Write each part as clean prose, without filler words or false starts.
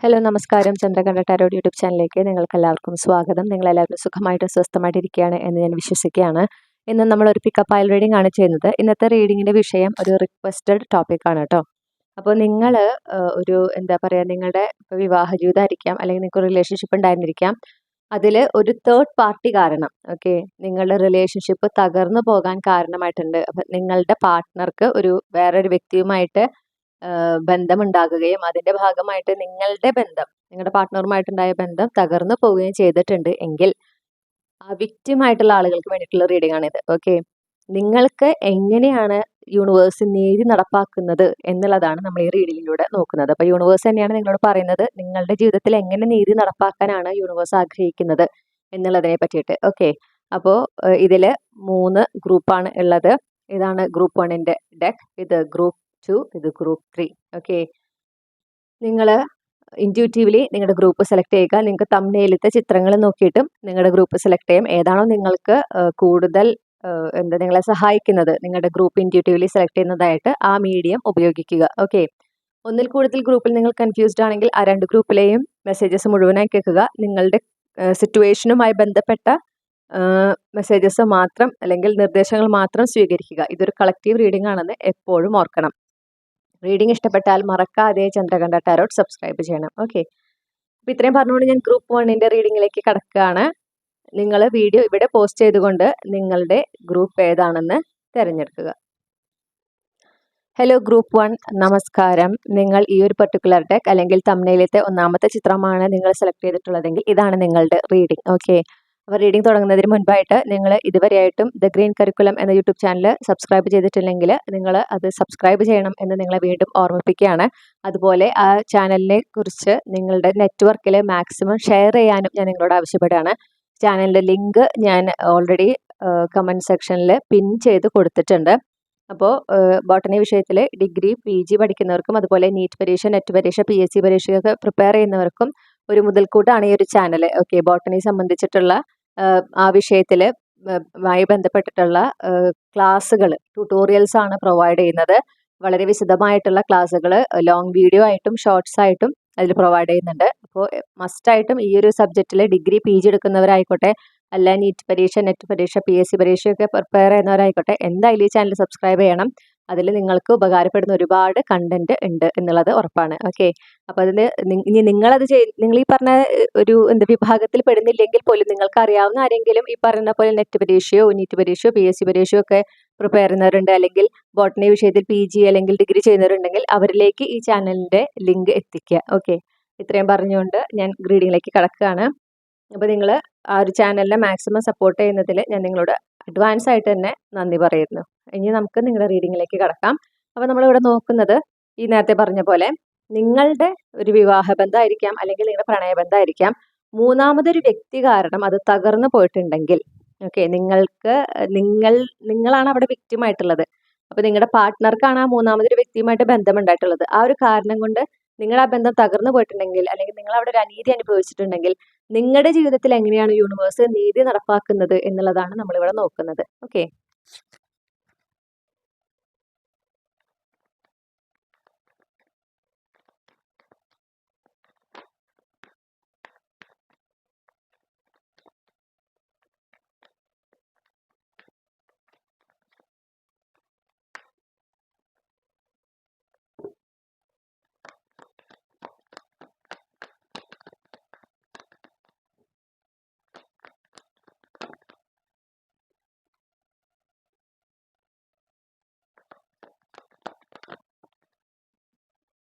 Hello നമസ്കാരം. Chandrakantha tarot YouTube ചാനലിലേക്ക് നിങ്ങൾക്ക് എല്ലാവർക്കും സ്വാഗതം. നിങ്ങളെല്ലാവരും സുഖമായിട്ട് സ്വസ്ഥമായിട്ടിരിക്കുകയാണ് എന്ന് ഞാൻ വിശ്വസിക്കുകയാണ്. ഇന്ന് നമ്മൾ ഒരു പിക്കപ്പ് ആയിൽ റീഡിംഗ് ആണ് ചെയ്യുന്നത്. ഇന്നത്തെ റീഡിങ്ങിന്റെ വിഷയം ഒരു റിക്വസ്റ്റഡ് ടോപ്പിക് ആണ് കേട്ടോ. അപ്പോൾ നിങ്ങൾ ഒരു എന്താ പറയുക, നിങ്ങളുടെ വിവാഹ ജീവിതമായിരിക്കാം, അല്ലെങ്കിൽ നിങ്ങൾക്ക് റിലേഷൻഷിപ്പ് ഉണ്ടായിരുന്നിരിക്കാം. അതിൽ ഒരു തേർഡ് പാർട്ടി കാരണം, ഓക്കെ, നിങ്ങളുടെ റിലേഷൻഷിപ്പ് തകർന്നു പോകാൻ കാരണമായിട്ടുണ്ട്. അപ്പം നിങ്ങളുടെ പാർട്ട്ണർക്ക് ഒരു വേറൊരു വ്യക്തിയുമായിട്ട് ബന്ധമുണ്ടാകുകയും അതിന്റെ ഭാഗമായിട്ട് നിങ്ങളുടെ പാർട്ട്ണറുമായിട്ടുണ്ടായ ബന്ധം തകർന്നു പോവുകയും ചെയ്തിട്ടുണ്ട് എങ്കിൽ ആ വിക്റ്റിമായിട്ടുള്ള ആളുകൾക്ക് വേണ്ടിയിട്ടുള്ള റീഡിംഗ് ആണിത്. ഓക്കെ, നിങ്ങൾക്ക് എങ്ങനെയാണ് യൂണിവേഴ്സ് നീതി നടപ്പാക്കുന്നത് എന്നുള്ളതാണ് നമ്മൾ ഈ റീഡിങ്ങിലൂടെ നോക്കുന്നത്. അപ്പോൾ യൂണിവേഴ്സ് തന്നെയാണ് നിങ്ങളോട് പറയുന്നത് നിങ്ങളുടെ ജീവിതത്തിൽ എങ്ങനെ നീതി നടപ്പാക്കാനാണ് യൂണിവേഴ്സ് ആഗ്രഹിക്കുന്നത് എന്നുള്ളതിനെ പറ്റിയിട്ട്. ഓക്കെ, അപ്പോൾ ഇതിൽ 3 ഗ്രൂപ്പാണ് ഉള്ളത്. ഇതാണ് ഗ്രൂപ്പ് 1ന്റെ ഡെക്ക്, ഇത് ഗ്രൂപ്പ് 2, ഇത് ഗ്രൂപ്പ് 3. ഓക്കെ, നിങ്ങൾ ഇൻറ്റ്യൂട്ടീവ്ലി നിങ്ങളുടെ ഗ്രൂപ്പ് സെലക്ട് ചെയ്യുക. നിങ്ങൾക്ക് തംബ്നെയിലത്തെ ചിത്രങ്ങൾ നോക്കിയിട്ടും നിങ്ങളുടെ ഗ്രൂപ്പ് സെലക്ട് ചെയ്യാം. ഏതാണോ നിങ്ങൾക്ക് കൂടുതൽ നിങ്ങളെ സഹായിക്കുന്നത്, നിങ്ങളുടെ ഗ്രൂപ്പ് ഇൻറ്റ്യൂട്ടീവ്ലി സെലക്ട് ചെയ്യുന്നതായിട്ട് ആ മീഡിയം ഉപയോഗിക്കുക. ഓക്കെ, ഒന്നിൽ കൂടുതൽ ഗ്രൂപ്പിൽ നിങ്ങൾ കൺഫ്യൂസ്ഡ് ആണെങ്കിൽ ആ 2 ഗ്രൂപ്പിലെയും മെസ്സേജസ് മുഴുവനായി കേൾക്കുക. നിങ്ങളുടെ സിറ്റുവേഷനുമായി ബന്ധപ്പെട്ട മെസ്സേജസ് മാത്രം അല്ലെങ്കിൽ നിർദ്ദേശങ്ങൾ മാത്രം സ്വീകരിക്കുക. ഇതൊരു കളക്റ്റീവ് റീഡിംഗ് ആണെന്ന് എപ്പോഴും ഓർക്കണം. റീഡിംഗ് ഇഷ്ടപ്പെട്ടാൽ മറക്കാതെ ചന്ദ്രകണ്ഠ ടാരോട്ട് സബ്സ്ക്രൈബ് ചെയ്യണം. ഓക്കെ, അപ്പോൾ ഇത്രയും പറഞ്ഞുകൊണ്ട് ഞാൻ ഗ്രൂപ്പ് 1ന്റെ റീഡിങ്ങിലേക്ക് കടക്കുകയാണ്. നിങ്ങൾ വീഡിയോ ഇവിടെ പോസ്റ്റ് ചെയ്തുകൊണ്ട് നിങ്ങളുടെ ഗ്രൂപ്പ് ഏതാണെന്ന് തിരഞ്ഞെടുക്കുക. ഹലോ ഗ്രൂപ്പ് 1, നമസ്കാരം. നിങ്ങൾ ഈ ഒരു പർട്ടിക്കുലർ ഡെക്ക് അല്ലെങ്കിൽ തംബ്നെയിലത്തെ ഒന്നാമത്തെ ചിത്രമാണ് നിങ്ങൾ സെലക്ട് ചെയ്തിട്ടുള്ളതെങ്കിൽ ഇതാണ് നിങ്ങളുടെ റീഡിംഗ്. ഓക്കെ, അപ്പോൾ റീഡിംഗ് തുടങ്ങുന്നതിന് മുൻപായിട്ട് നിങ്ങൾ ഇതുവരെയായിട്ടും ദ ഗ്രീൻ കരിക്കുലം എന്ന യൂട്യൂബ് ചാനൽ സബ്സ്ക്രൈബ് ചെയ്തിട്ടില്ലെങ്കിൽ നിങ്ങൾ അത് സബ്സ്ക്രൈബ് ചെയ്യണം എന്ന് നിങ്ങളെ വീണ്ടും ഓർമ്മിപ്പിക്കുകയാണ്. അതുപോലെ ആ ചാനലിനെ കുറിച്ച് നിങ്ങളുടെ നെറ്റ്വർക്കിൽ മാക്സിമം ഷെയർ ചെയ്യാനും ഞാൻ നിങ്ങളോട് ആവശ്യപ്പെടുകയാണ്. ചാനലിൻ്റെ ലിങ്ക് ഞാൻ ഓൾറെഡി കമൻറ്റ് സെക്ഷനിൽ പിൻ ചെയ്ത് കൊടുത്തിട്ടുണ്ട്. അപ്പോൾ ബോട്ടണി വിഷയത്തിൽ ഡിഗ്രി PG പഠിക്കുന്നവർക്കും അതുപോലെ നീറ്റ് പരീക്ഷ, നെറ്റ് പരീക്ഷ, PSC പരീക്ഷയൊക്കെ പ്രിപ്പയർ ചെയ്യുന്നവർക്കും ഒരു മുതൽക്കൂട്ടാണ് ഈ ഒരു ചാനൽ. ഓക്കെ, ബോട്ടണി സംബന്ധിച്ചിട്ടുള്ള ആ വിഷയത്തിൽ മായി ബന്ധപ്പെട്ടിട്ടുള്ള ക്ലാസ്സുകൾ, ട്യൂട്ടോറിയൽസ് ആണ് പ്രൊവൈഡ് ചെയ്യുന്നത്. വളരെ വിശദമായിട്ടുള്ള ക്ലാസ്സുകൾ ലോങ് വീഡിയോ ആയിട്ടും ഷോർട്സ് ആയിട്ടും അതിൽ പ്രൊവൈഡ് ചെയ്യുന്നുണ്ട്. അപ്പോൾ മസ്റ്റായിട്ടും ഈ ഒരു സബ്ജക്റ്റിൽ ഡിഗ്രി PG എടുക്കുന്നവരായിക്കോട്ടെ, അല്ല നീറ്റ് പരീക്ഷ, നെറ്റ് പരീക്ഷ, PSC പരീക്ഷയൊക്കെ പ്രിപ്പയർ ചെയ്യുന്നവരായിക്കോട്ടെ, എന്തായാലും ഈ ചാനൽ സബ്സ്ക്രൈബ് ചെയ്യണം. അതിൽ നിങ്ങൾക്ക് ഉപകാരപ്പെടുന്ന ഒരുപാട് കണ്ടന്റ് ഉണ്ട് എന്നുള്ളത് ഉറപ്പാണ്. ഓക്കെ, അപ്പോൾ അതിൽ ഇനി നിങ്ങൾ ഈ പറഞ്ഞ ഒരു വിഭാഗത്തിൽ പെടുന്നില്ലെങ്കിൽ പോലും നിങ്ങൾക്ക് അറിയാവുന്ന ആരെങ്കിലും ഈ പറയുന്ന പോലെ നെറ്റ് പരീക്ഷയോ നീറ്റ് പരീക്ഷയോ PSC പരീക്ഷയോ ഒക്കെ പ്രിപ്പയർ ചെയ്യുന്നവരുണ്ട്, അല്ലെങ്കിൽ ബോട്ടണി വിഷയത്തിൽ PG അല്ലെങ്കിൽ ഡിഗ്രി ചെയ്യുന്നവരുണ്ടെങ്കിൽ അവരിലേക്ക് ഈ ചാനലിൻ്റെ ലിങ്ക് എത്തിക്കുക. ഓക്കെ, ഇത്രയും പറഞ്ഞുകൊണ്ട് ഞാൻ റീഡിങ്ങിലേക്ക് കടക്കുകയാണ്. അപ്പോൾ നിങ്ങൾ ആ ഒരു ചാനലിനെ മാക്സിമം സപ്പോർട്ട് ചെയ്യുന്നതിൽ ഞാൻ നിങ്ങളോട് അഡ്വാൻസ് ആയിട്ട് തന്നെ നന്ദി പറയുന്നു. ഇനി നമുക്ക് നിങ്ങളുടെ റീഡിങ്ങിലേക്ക് കടക്കാം. അപ്പോൾ നമ്മളിവിടെ നോക്കുന്നത് ഈ നേരത്തെ പറഞ്ഞ പോലെ നിങ്ങളുടെ ഒരു വിവാഹബന്ധമായിരിക്കാം, അല്ലെങ്കിൽ നിങ്ങളുടെ പ്രണയബന്ധമായിരിക്കാം, മൂന്നാമതൊരു വ്യക്തി കാരണം അത് തകർന്നു പോയിട്ടുണ്ടെങ്കിൽ, ഓക്കെ, നിങ്ങളാണ് അവിടെ വിക്റ്റിമായിട്ടുള്ളത്. അപ്പോൾ നിങ്ങളുടെ പാർട്ട്ണർക്കാണ് ആ മൂന്നാമതൊരു വ്യക്തിയുമായിട്ട് ബന്ധമുണ്ടായിട്ടുള്ളത്. ആ ഒരു കാരണം കൊണ്ട് നിങ്ങളുടെ ആ ബന്ധം തകർന്നു പോയിട്ടുണ്ടെങ്കിൽ, അല്ലെങ്കിൽ നിങ്ങൾ അവിടെ ഒരു അനീതി അനുഭവിച്ചിട്ടുണ്ടെങ്കിൽ, നിങ്ങളുടെ ജീവിതത്തിൽ എങ്ങനെയാണ് യൂണിവേഴ്സ് നീതി നടപ്പാക്കുന്നത് എന്നുള്ളതാണ് നമ്മളിവിടെ നോക്കുന്നത്. Okay,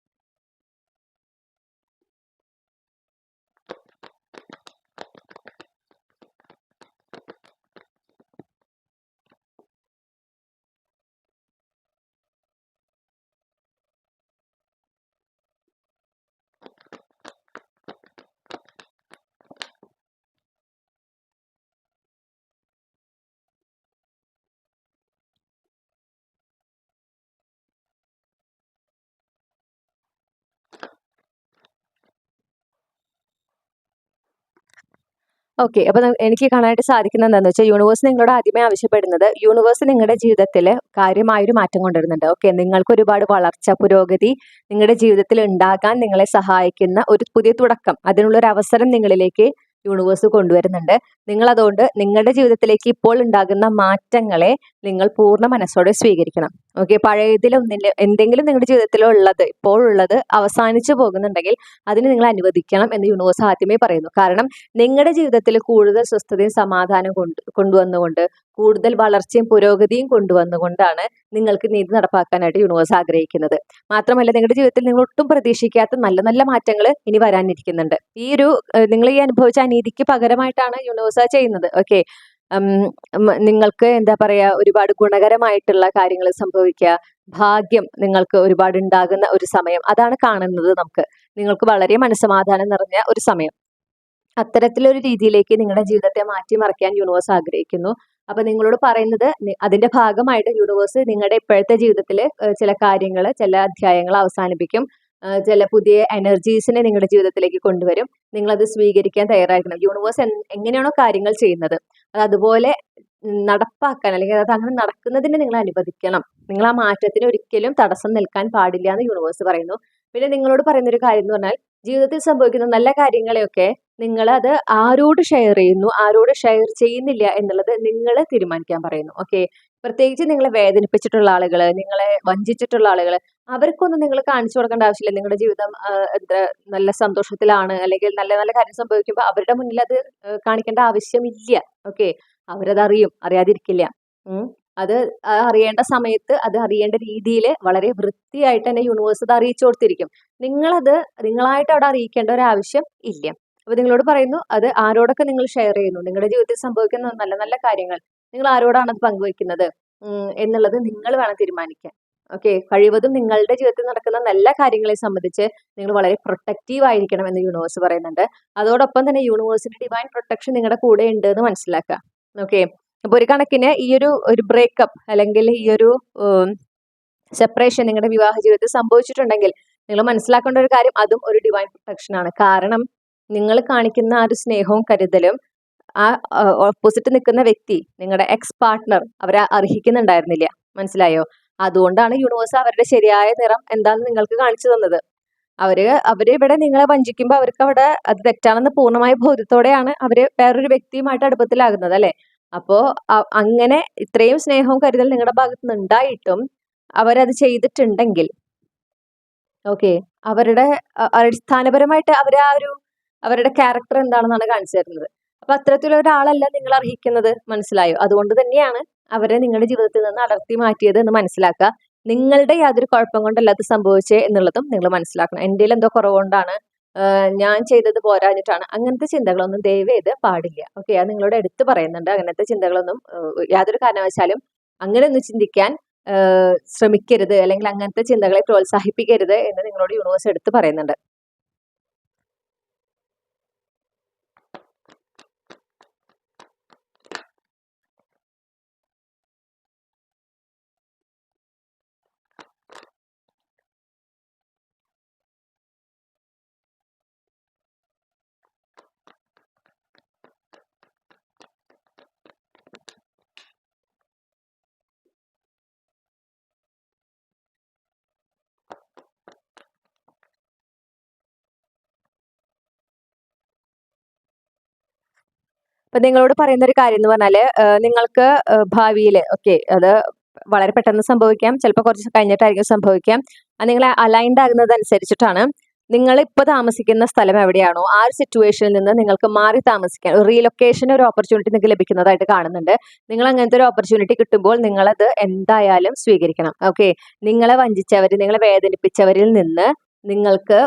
okay. അപ്പൊ എനിക്ക് കാണാനായിട്ട് സാധിക്കുന്നത് എന്താന്ന് വെച്ചാൽ യൂണിവേഴ്സ് നിങ്ങളോട് ആദ്യമേ ആവശ്യപ്പെടുന്നത് യൂണിവേഴ്സ് നിങ്ങളുടെ ജീവിതത്തിൽ കാര്യമായൊരു മാറ്റം കൊണ്ടുവരുന്നുണ്ട്. ഓക്കെ. നിങ്ങൾക്ക് ഒരുപാട് വളർച്ച, പുരോഗതി നിങ്ങളുടെ ജീവിതത്തിൽ ഉണ്ടാകാൻ നിങ്ങളെ സഹായിക്കുന്ന ഒരു പുതിയ തുടക്കം, അതിനുള്ള ഒരു അവസരം നിങ്ങളിലേക്ക് യൂണിവേഴ്സ് കൊണ്ടുവരുന്നുണ്ട്. നിങ്ങൾ അതുകൊണ്ട് നിങ്ങളുടെ ജീവിതത്തിലേക്ക് ഇപ്പോൾ ഉണ്ടാകുന്ന മാറ്റങ്ങളെ നിങ്ങൾ പൂർണ്ണ മനസ്സോടെ സ്വീകരിക്കണം. ഓക്കെ. പഴയതിലൊന്നില്ല എന്തെങ്കിലും നിങ്ങളുടെ ജീവിതത്തിലുള്ളത് ഇപ്പോഴുള്ളത് അവസാനിച്ചു പോകുന്നുണ്ടെങ്കിൽ അതിന് നിങ്ങൾ അനുവദിക്കണം എന്ന് യൂണിവേഴ്സ് ആദ്യമേ പറയുന്നു. കാരണം നിങ്ങളുടെ ജീവിതത്തിൽ കൂടുതൽ സ്വസ്ഥതയും സമാധാനം കൊണ്ടുവന്നുകൊണ്ട് കൂടുതൽ വളർച്ചയും പുരോഗതിയും കൊണ്ടുവന്നുകൊണ്ടാണ് നിങ്ങൾക്ക് നീതി നടപ്പാക്കാനായിട്ട് യൂണിവേഴ്സ് ആഗ്രഹിക്കുന്നത്. മാത്രമല്ല നിങ്ങളുടെ ജീവിതത്തിൽ നിങ്ങൾ ഒട്ടും പ്രതീക്ഷിക്കാത്ത നല്ല നല്ല മാറ്റങ്ങൾ ഇനി വരാനിരിക്കുന്നുണ്ട്. നിങ്ങൾ ഈ അനുഭവിച്ച അനീതിക്ക് പകരമായിട്ടാണ് യൂണിവേഴ്സ് ചെയ്യുന്നത്. ഓക്കെ. നിങ്ങൾക്ക് എന്താ പറയാ, ഒരുപാട് ഗുണകരമായിട്ടുള്ള കാര്യങ്ങൾ സംഭവിക്കുക, ഭാഗ്യം നിങ്ങൾക്ക് ഒരുപാട് ഉണ്ടാകുന്ന ഒരു സമയം, അതാണ് കാണുന്നത്. നിങ്ങൾക്ക് വളരെ മനസ്സമാധാനം നിറഞ്ഞ ഒരു സമയം, അത്തരത്തിലൊരു രീതിയിലേക്ക് നിങ്ങളുടെ ജീവിതത്തെ മാറ്റിമറിക്കാൻ യൂണിവേഴ്സ് ആഗ്രഹിക്കുന്നു. അപ്പൊ നിങ്ങളോട് പറയുന്നത് അതിന്റെ ഭാഗമായിട്ട് യൂണിവേഴ്സ് നിങ്ങളുടെ ഇപ്പോഴത്തെ ജീവിതത്തിൽ ചില കാര്യങ്ങൾ, ചില അധ്യായങ്ങൾ അവസാനിപ്പിക്കും. ചില പുതിയ എനർജീസിനെ നിങ്ങളുടെ ജീവിതത്തിലേക്ക് കൊണ്ടുവരും. നിങ്ങളത് സ്വീകരിക്കാൻ തയ്യാറായിരിക്കണം. യൂണിവേഴ്സ് എങ്ങനെയാണോ കാര്യങ്ങൾ ചെയ്യുന്നത് അത് അതുപോലെ നടപ്പാക്കാൻ, അല്ലെങ്കിൽ അത് അങ്ങനെ നടക്കുന്നതിന് നിങ്ങൾ അനുവദിക്കണം. നിങ്ങൾ ആ മാറ്റത്തിന് ഒരിക്കലും തടസ്സം നിൽക്കാൻ പാടില്ല എന്ന് യൂണിവേഴ്സ് പറയുന്നു. പിന്നെ നിങ്ങളോട് പറയുന്ന ഒരു കാര്യം എന്ന് പറഞ്ഞാൽ ജീവിതത്തിൽ സംഭവിക്കുന്ന നല്ല കാര്യങ്ങളെയൊക്കെ നിങ്ങൾ അത് ആരോട് ഷെയർ ചെയ്യുന്നു, ആരോട് ഷെയർ ചെയ്യുന്നില്ല എന്നുള്ളത് നിങ്ങൾ തീരുമാനിക്കാൻ പറയുന്നു. ഓക്കെ. പ്രത്യേകിച്ച് നിങ്ങളെ വേദനിപ്പിച്ചിട്ടുള്ള ആളുകൾ, നിങ്ങളെ വഞ്ചിച്ചിട്ടുള്ള ആളുകൾ, അവർക്കൊന്നും നിങ്ങൾ കാണിച്ചു കൊടുക്കേണ്ട ആവശ്യമില്ല. നിങ്ങളുടെ ജീവിതം എന്താ നല്ല സന്തോഷത്തിലാണ്, അല്ലെങ്കിൽ നല്ല നല്ല കാര്യം സംഭവിക്കുമ്പോൾ അവരുടെ മുന്നിൽ അത് കാണിക്കേണ്ട ആവശ്യമില്ല. ഓക്കെ. അവരത് അറിയും, അറിയാതിരിക്കില്ല. അത് അറിയേണ്ട സമയത്ത് അത് അറിയേണ്ട രീതിയിൽ വളരെ വൃത്തിയായിട്ട് തന്നെ യൂണിവേഴ്സ് അത് അറിയിച്ചു കൊടുത്തിരിക്കും. നിങ്ങളായിട്ട് അവിടെ അറിയിക്കേണ്ട ഒരു ആവശ്യം ഇല്ല. അപ്പൊ നിങ്ങളോട് പറയുന്നു, അത് ആരോടൊക്കെ നിങ്ങൾ ഷെയർ ചെയ്യുന്നു, നിങ്ങളുടെ ജീവിതത്തിൽ സംഭവിക്കുന്ന നല്ല നല്ല കാര്യങ്ങൾ നിങ്ങൾ ആരോടാണ് അത് പങ്കുവെക്കുന്നത് എന്നുള്ളത് നിങ്ങൾ വേണം തീരുമാനിക്കാൻ. ഓക്കെ. കഴിവതും നിങ്ങളുടെ ജീവിതത്തിൽ നടക്കുന്ന നല്ല കാര്യങ്ങളെ സംബന്ധിച്ച് നിങ്ങൾ വളരെ പ്രൊട്ടക്റ്റീവ് ആയിരിക്കണം എന്ന് യൂണിവേഴ്സ് പറയുന്നുണ്ട്. അതോടൊപ്പം തന്നെ യൂണിവേഴ്സിന്റെ ഡിവൈൻ പ്രൊട്ടക്ഷൻ നിങ്ങളുടെ കൂടെ ഉണ്ട് എന്ന് മനസ്സിലാക്കുക. ഓക്കെ. അപ്പൊ ഒരു കണക്കിന് ഈ ഒരു ബ്രേക്കപ്പ് അല്ലെങ്കിൽ ഈ ഒരു സെപ്പറേഷൻ നിങ്ങളുടെ വിവാഹ ജീവിതത്തിൽ സംഭവിച്ചിട്ടുണ്ടെങ്കിൽ നിങ്ങൾ മനസ്സിലാക്കേണ്ട ഒരു കാര്യം, അതും ഒരു ഡിവൈൻ പ്രൊട്ടക്ഷൻ ആണ്. കാരണം നിങ്ങൾ കാണിക്കുന്ന ആ ഒരു സ്നേഹവും കരുതലും ആ ഓപ്പോസിറ്റ് നിൽക്കുന്ന വ്യക്തി, നിങ്ങളുടെ എക്സ് പാർട്ട്ണർ, അവരെ അർഹിക്കുന്നുണ്ടായിരുന്നില്ല. മനസ്സിലായോ? അതുകൊണ്ടാണ് യൂണിവേഴ്സ് അവരുടെ ശരിയായ നിറം എന്താണെന്ന് നിങ്ങൾക്ക് കാണിച്ചു തന്നത്. അവര് ഇവിടെ നിങ്ങളെ വഞ്ചിക്കുമ്പോൾ അവർക്ക് അവിടെ അത് തെറ്റാണെന്ന് പൂർണ്ണമായ ബോധ്യത്തോടെയാണ് അവര് വേറൊരു വ്യക്തിയുമായിട്ട് അടുപ്പത്തിലാകുന്നത്, അല്ലെ? അപ്പോ അങ്ങനെ ഇത്രയും സ്നേഹവും കരുതൽ നിങ്ങളുടെ ഭാഗത്ത് നിന്ന് ഉണ്ടായിട്ടും അവരത് ചെയ്തിട്ടുണ്ടെങ്കിൽ, ഓക്കെ, അവരുടെ അടിസ്ഥാനപരമായിട്ട് അവരുടെ ക്യാരക്ടർ എന്താണെന്നാണ് കാണിച്ചു തരുന്നത്. അപ്പൊ അത്തരത്തിലുള്ള ഒരാളല്ല നിങ്ങൾ അർഹിക്കുന്നത്. മനസ്സിലായോ? അതുകൊണ്ട് തന്നെയാണ് അവരെ നിങ്ങളുടെ ജീവിതത്തിൽ നിന്ന് അടർത്തി മാറ്റിയത് എന്ന് മനസ്സിലാക്കുക. നിങ്ങളുടെ യാതൊരു കുഴപ്പം കൊണ്ടല്ല അത് സംഭവിച്ചേ എന്നുള്ളതും നിങ്ങൾ മനസ്സിലാക്കണം. എൻ്റെ എന്തോ കുറവുകൊണ്ടാണ്, ഞാൻ ചെയ്തത് പോരാഞ്ഞിട്ടാണ്, അങ്ങനത്തെ ചിന്തകളൊന്നും ദയവേത് പാടില്ല. ഓക്കെ. അത് നിങ്ങളോട് എടുത്തു പറയുന്നുണ്ട്. അങ്ങനത്തെ ചിന്തകളൊന്നും യാതൊരു കാരണവശാലും അങ്ങനെയൊന്നും ചിന്തിക്കാൻ ശ്രമിക്കരുത്, അല്ലെങ്കിൽ അങ്ങനത്തെ ചിന്തകളെ പ്രോത്സാഹിപ്പിക്കരുത് എന്ന് നിങ്ങളോട് യൂണിവേഴ്സ് എടുത്ത് പറയുന്നുണ്ട്. അപ്പൊ നിങ്ങളോട് പറയുന്ന ഒരു കാര്യം എന്ന് പറഞ്ഞാല്, നിങ്ങൾക്ക് ഭാവിയിൽ, ഓക്കെ, അത് വളരെ പെട്ടെന്ന് സംഭവിക്കാം, ചിലപ്പോൾ കുറച്ച് കഴിഞ്ഞിട്ടായിരിക്കും സംഭവിക്കാം. അത് നിങ്ങൾ അലൈൻഡ് ആകുന്നത് അനുസരിച്ചിട്ടാണ്. നിങ്ങൾ ഇപ്പൊ താമസിക്കുന്ന സ്ഥലം എവിടെയാണോ ആ ഒരു സിറ്റുവേഷനിൽ നിന്ന് നിങ്ങൾക്ക് മാറി താമസിക്കാൻ റീലൊക്കേഷൻ ഒരു ഓപ്പർച്യൂണിറ്റി നിങ്ങൾക്ക് ലഭിക്കുന്നതായിട്ട് കാണുന്നുണ്ട്. നിങ്ങൾ അങ്ങനത്തെ ഒരു ഓപ്പർച്യൂണിറ്റി കിട്ടുമ്പോൾ നിങ്ങളത് എന്തായാലും സ്വീകരിക്കണം. ഓക്കെ. നിങ്ങളെ നിങ്ങളെ വേദനിപ്പിച്ചവരിൽ നിന്ന് നിങ്ങൾക്ക്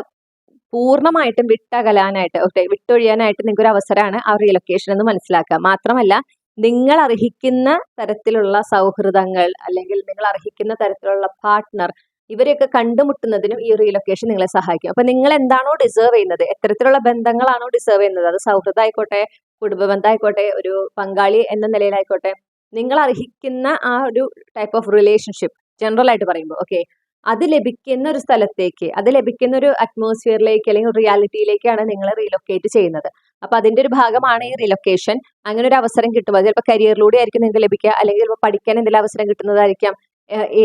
പൂർണ്ണമായിട്ടും വിട്ടകലാനായിട്ട്, ഓക്കെ, വിട്ടൊഴിയാനായിട്ട് നിങ്ങൾക്ക് ഒരു അവസരമാണ് ആ റീലൊക്കേഷൻ എന്ന് മനസ്സിലാക്കുക. മാത്രമല്ല, നിങ്ങൾ അർഹിക്കുന്ന തരത്തിലുള്ള സൗഹൃദങ്ങൾ, അല്ലെങ്കിൽ നിങ്ങൾ അർഹിക്കുന്ന തരത്തിലുള്ള പാർട്ട്ണർ, ഇവരെയൊക്കെ കണ്ടുമുട്ടുന്നതിനും ഈ റീലൊക്കേഷൻ നിങ്ങളെ സഹായിക്കും. അപ്പൊ നിങ്ങൾ എന്താണോ ഡിസേർവ് ചെയ്യുന്നത്, എത്തരത്തിലുള്ള ബന്ധങ്ങളാണോ ഡിസേർവ് ചെയ്യുന്നത്, അത് സൗഹൃദമായിക്കോട്ടെ, കുടുംബ ബന്ധമായിക്കോട്ടെ, ഒരു പങ്കാളി എന്ന നിലയിലായിക്കോട്ടെ, നിങ്ങൾ അർഹിക്കുന്ന ആ ഒരു ടൈപ്പ് ഓഫ് റിലേഷൻഷിപ്പ്, ജനറൽ ആയിട്ട് പറയുമ്പോൾ, ഓക്കെ, അത് ലഭിക്കുന്ന ഒരു സ്ഥലത്തേക്ക്, അത് ലഭിക്കുന്ന ഒരു അറ്റ്മോസ്ഫിയറിലേക്ക് അല്ലെങ്കിൽ റിയാലിറ്റിയിലേക്കാണ് നിങ്ങൾ റീലൊക്കേറ്റ് ചെയ്യുന്നത്. അപ്പൊ അതിന്റെ ഒരു ഭാഗമാണ് ഈ റിലൊക്കേഷൻ. അങ്ങനെ ഒരു അവസരം കിട്ടുമ്പോൾ ചിലപ്പോൾ കരിയറിലൂടെ ആയിരിക്കും നിങ്ങൾക്ക് ലഭിക്കുക, അല്ലെങ്കിൽ ചിലപ്പോൾ പഠിക്കാൻ എന്തെങ്കിലും അവസരം കിട്ടുന്നതായിരിക്കാം.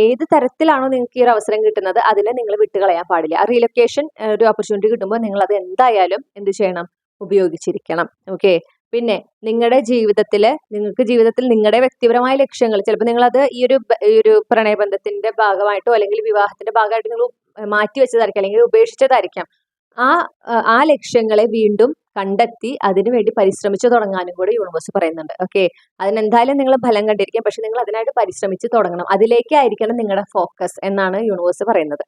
ഏത് തരത്തിലാണോ നിങ്ങൾക്ക് ഈ ഒരു അവസരം കിട്ടുന്നത് അതിനെ നിങ്ങൾ വിട്ടുകളയാൻ പാടില്ല. ആ റിലൊക്കേഷൻ ഒരു ഓപ്പർച്യൂണിറ്റി കിട്ടുമ്പോൾ നിങ്ങൾ അത് എന്തായാലും എന്ത് ചെയ്യണം, ഉപയോഗിച്ചിരിക്കണം. ഓക്കെ. പിന്നെ നിങ്ങൾക്ക് ജീവിതത്തിൽ നിങ്ങളുടെ വ്യക്തിപരമായ ലക്ഷ്യങ്ങൾ ചിലപ്പോൾ നിങ്ങളത് ഈ ഒരു പ്രണയബന്ധത്തിന്റെ ഭാഗമായിട്ടോ അല്ലെങ്കിൽ വിവാഹത്തിന്റെ ഭാഗമായിട്ട് നിങ്ങൾ മാറ്റി വെച്ചതായിരിക്കാം, അല്ലെങ്കിൽ ഉപേക്ഷിച്ചതായിരിക്കാം. ആ ആ ലക്ഷ്യങ്ങളെ വീണ്ടും കണ്ടെത്തി അതിനുവേണ്ടി പരിശ്രമിച്ചു തുടങ്ങാനും കൂടി യൂണിവേഴ്സ് പറയുന്നുണ്ട്. ഓക്കെ. അതിനെന്തായാലും നിങ്ങൾ ഫലം കണ്ടിരിക്കും, പക്ഷെ നിങ്ങൾ അതിനായിട്ട് പരിശ്രമിച്ച് തുടങ്ങണം, അതിലേക്കായിരിക്കണം നിങ്ങളുടെ ഫോക്കസ് എന്നാണ് യൂണിവേഴ്സ് പറയുന്നത്.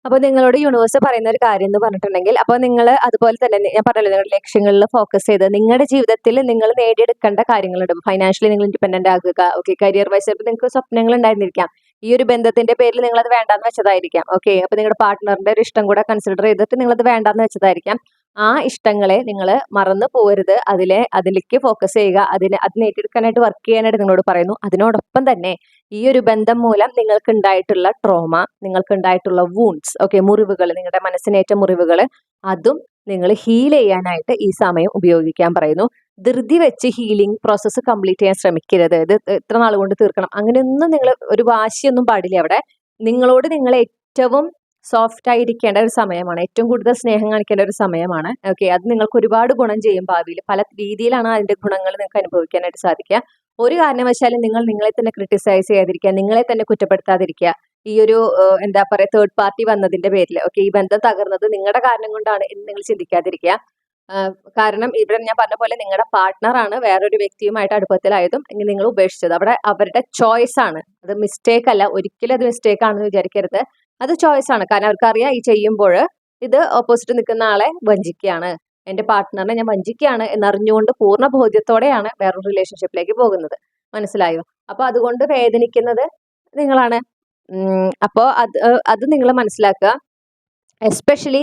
അപ്പോൾ നിങ്ങളോട് യൂണിവേഴ്സ് പറയുന്ന ഒരു കാര്യം എന്ന് പറഞ്ഞിട്ടുണ്ടെങ്കിൽ, അപ്പോൾ നിങ്ങൾ അതുപോലെ തന്നെ ഞാൻ പറഞ്ഞല്ലോ, നിങ്ങളുടെ ലക്ഷ്യങ്ങളിൽ ഫോക്കസ് ചെയ്ത് നിങ്ങളുടെ ജീവിതത്തിൽ നിങ്ങൾ നേടിയെടുക്കേണ്ട കാര്യങ്ങളുണ്ട്. ഫൈനാൻഷ്യലി നിങ്ങൾ ഇൻഡിപെൻഡന്റ് ആകുക. ഓക്കെ. കരിയർ വൈസ് ചിലപ്പോൾ നിങ്ങൾക്ക് സ്വപ്നങ്ങൾ ഉണ്ടായിരുന്നിരിക്കാം, ഈ ഒരു ബന്ധത്തിന്റെ പേരിൽ നിങ്ങൾ അത് വേണ്ടാന്ന് വെച്ചതായിരിക്കാം. ഓക്കെ. അപ്പോൾ നിങ്ങളുടെ പാർട്ട്ണറിന്റെ ഒരു ഇഷ്ടം കൂടെ കൺസിഡർ ചെയ്തിട്ട് നിങ്ങളത് വേണ്ടാന്ന് വെച്ചതായിരിക്കാം. ആ ഇഷ്ടങ്ങളെ നിങ്ങൾ മറന്നു പോകരുത്, അതിലേക്ക് ഫോക്കസ് ചെയ്യുക, അത് നേടിയെടുക്കാനായിട്ട് വർക്ക് ചെയ്യാനായിട്ട് നിങ്ങളോട് പറയുന്നു. അതിനോടൊപ്പം തന്നെ ഈ ഒരു ബന്ധം മൂലം നിങ്ങൾക്ക് ഉണ്ടായിട്ടുള്ള ട്രോമ, നിങ്ങൾക്ക് ഉണ്ടായിട്ടുള്ള വൂൺസ്, ഓക്കെ, മുറിവുകൾ, നിങ്ങളുടെ മനസ്സിനേറ്റ മുറിവുകൾ, അതും നിങ്ങൾ ഹീൽ ചെയ്യാനായിട്ട് ഈ സമയം ഉപയോഗിക്കാൻ പറയുന്നു. ധൃതി വെച്ച് ഹീലിംഗ് പ്രോസസ്സ് കംപ്ലീറ്റ് ചെയ്യാൻ ശ്രമിക്കരുത്. ഇത് ഇത്ര നാൾ കൊണ്ട് തീർക്കണം, അങ്ങനെയൊന്നും നിങ്ങൾ ഒരു വാശിയൊന്നും പാടില്ല. അവിടെ നിങ്ങൾ ഏറ്റവും സോഫ്റ്റ് ആയിരിക്കേണ്ട ഒരു സമയമാണ്, ഏറ്റവും കൂടുതൽ സ്നേഹം കാണിക്കേണ്ട ഒരു സമയമാണ്. ഓക്കെ. അത് നിങ്ങൾക്ക് ഒരുപാട് ഗുണം ചെയ്യും. ഭാവിയിൽ പല രീതിയിലാണ് അതിന്റെ ഗുണങ്ങൾ നിങ്ങൾക്ക് അനുഭവിക്കാനായിട്ട് സാധിക്കുക. ഒരു കാരണവശാലും നിങ്ങൾ നിങ്ങളെ തന്നെ ക്രിട്ടിസൈസ് ചെയ്യാതിരിക്കുക, നിങ്ങളെ തന്നെ കുറ്റപ്പെടുത്താതിരിക്കുക. ഈ ഒരു എന്താ പറയുക, തേർഡ് പാർട്ടി വന്നതിന്റെ പേരിൽ ഓക്കെ ഈ ബന്ധം തകർന്നത് നിങ്ങളുടെ കാരണം കൊണ്ടാണ് എന്ന് നിങ്ങൾ ചിന്തിക്കാതിരിക്കുക. കാരണം ഇവിടെ ഞാൻ പറഞ്ഞ പോലെ നിങ്ങളുടെ പാർട്ട്ണറാണ് വേറൊരു വ്യക്തിയുമായിട്ട് അടുപ്പത്തിലായതും നിങ്ങൾ ഉപേക്ഷിച്ചത്. അവിടെ അവരുടെ ചോയ്സ് ആണ്, അത് മിസ്റ്റേക്ക് അല്ല. ഒരിക്കലും അത് മിസ്റ്റേക്ക് ആണെന്ന് വിചാരിക്കരുത്. അത് ചോയ്സ് ആണ്. കാരണം അവർക്കറിയാം ഈ ചെയ്യുമ്പോൾ ഇത് ഓപ്പോസിറ്റ് നിൽക്കുന്ന ആളെ വഞ്ചിക്കുകയാണ്, എന്റെ പാർട്ട്ണറിനെ ഞാൻ വഞ്ചിക്കുകയാണ് എന്നറിഞ്ഞുകൊണ്ട് പൂർണ്ണ ബോധ്യത്തോടെയാണ് വേറൊരു റിലേഷൻഷിപ്പിലേക്ക് പോകുന്നത്. മനസ്സിലായോ? അപ്പൊ അതുകൊണ്ട് വേദനിക്കുന്നത് നിങ്ങളാണ്. അപ്പോൾ അത് നിങ്ങൾ മനസ്സിലാക്കുക. എസ്പെഷ്യലി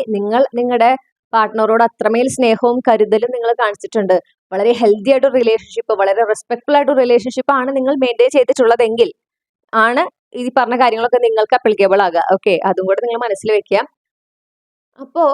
നിങ്ങളുടെ പാർട്ട്ണറോട് അത്രമേൽ സ്നേഹവും കരുതലും നിങ്ങൾ കാണിച്ചിട്ടുണ്ട്. വളരെ ഹെൽത്തി ആയിട്ടൊരു റിലേഷൻഷിപ്പ്, വളരെ റെസ്പെക്ട്ഫുൾ ആയിട്ടൊരു റിലേഷൻഷിപ്പ് ആണ് നിങ്ങൾ മെയിൻറ്റെയിൻ ചെയ്തിട്ടുള്ളതെങ്കിൽ ആണ് ഈ പറഞ്ഞ കാര്യങ്ങളൊക്കെ നിങ്ങൾക്ക് അപ്ലിക്കബിൾ ആകുക. ഓക്കെ. അതും കൂടെ നിങ്ങൾ മനസ്സിൽ വെക്കുക. അപ്പോ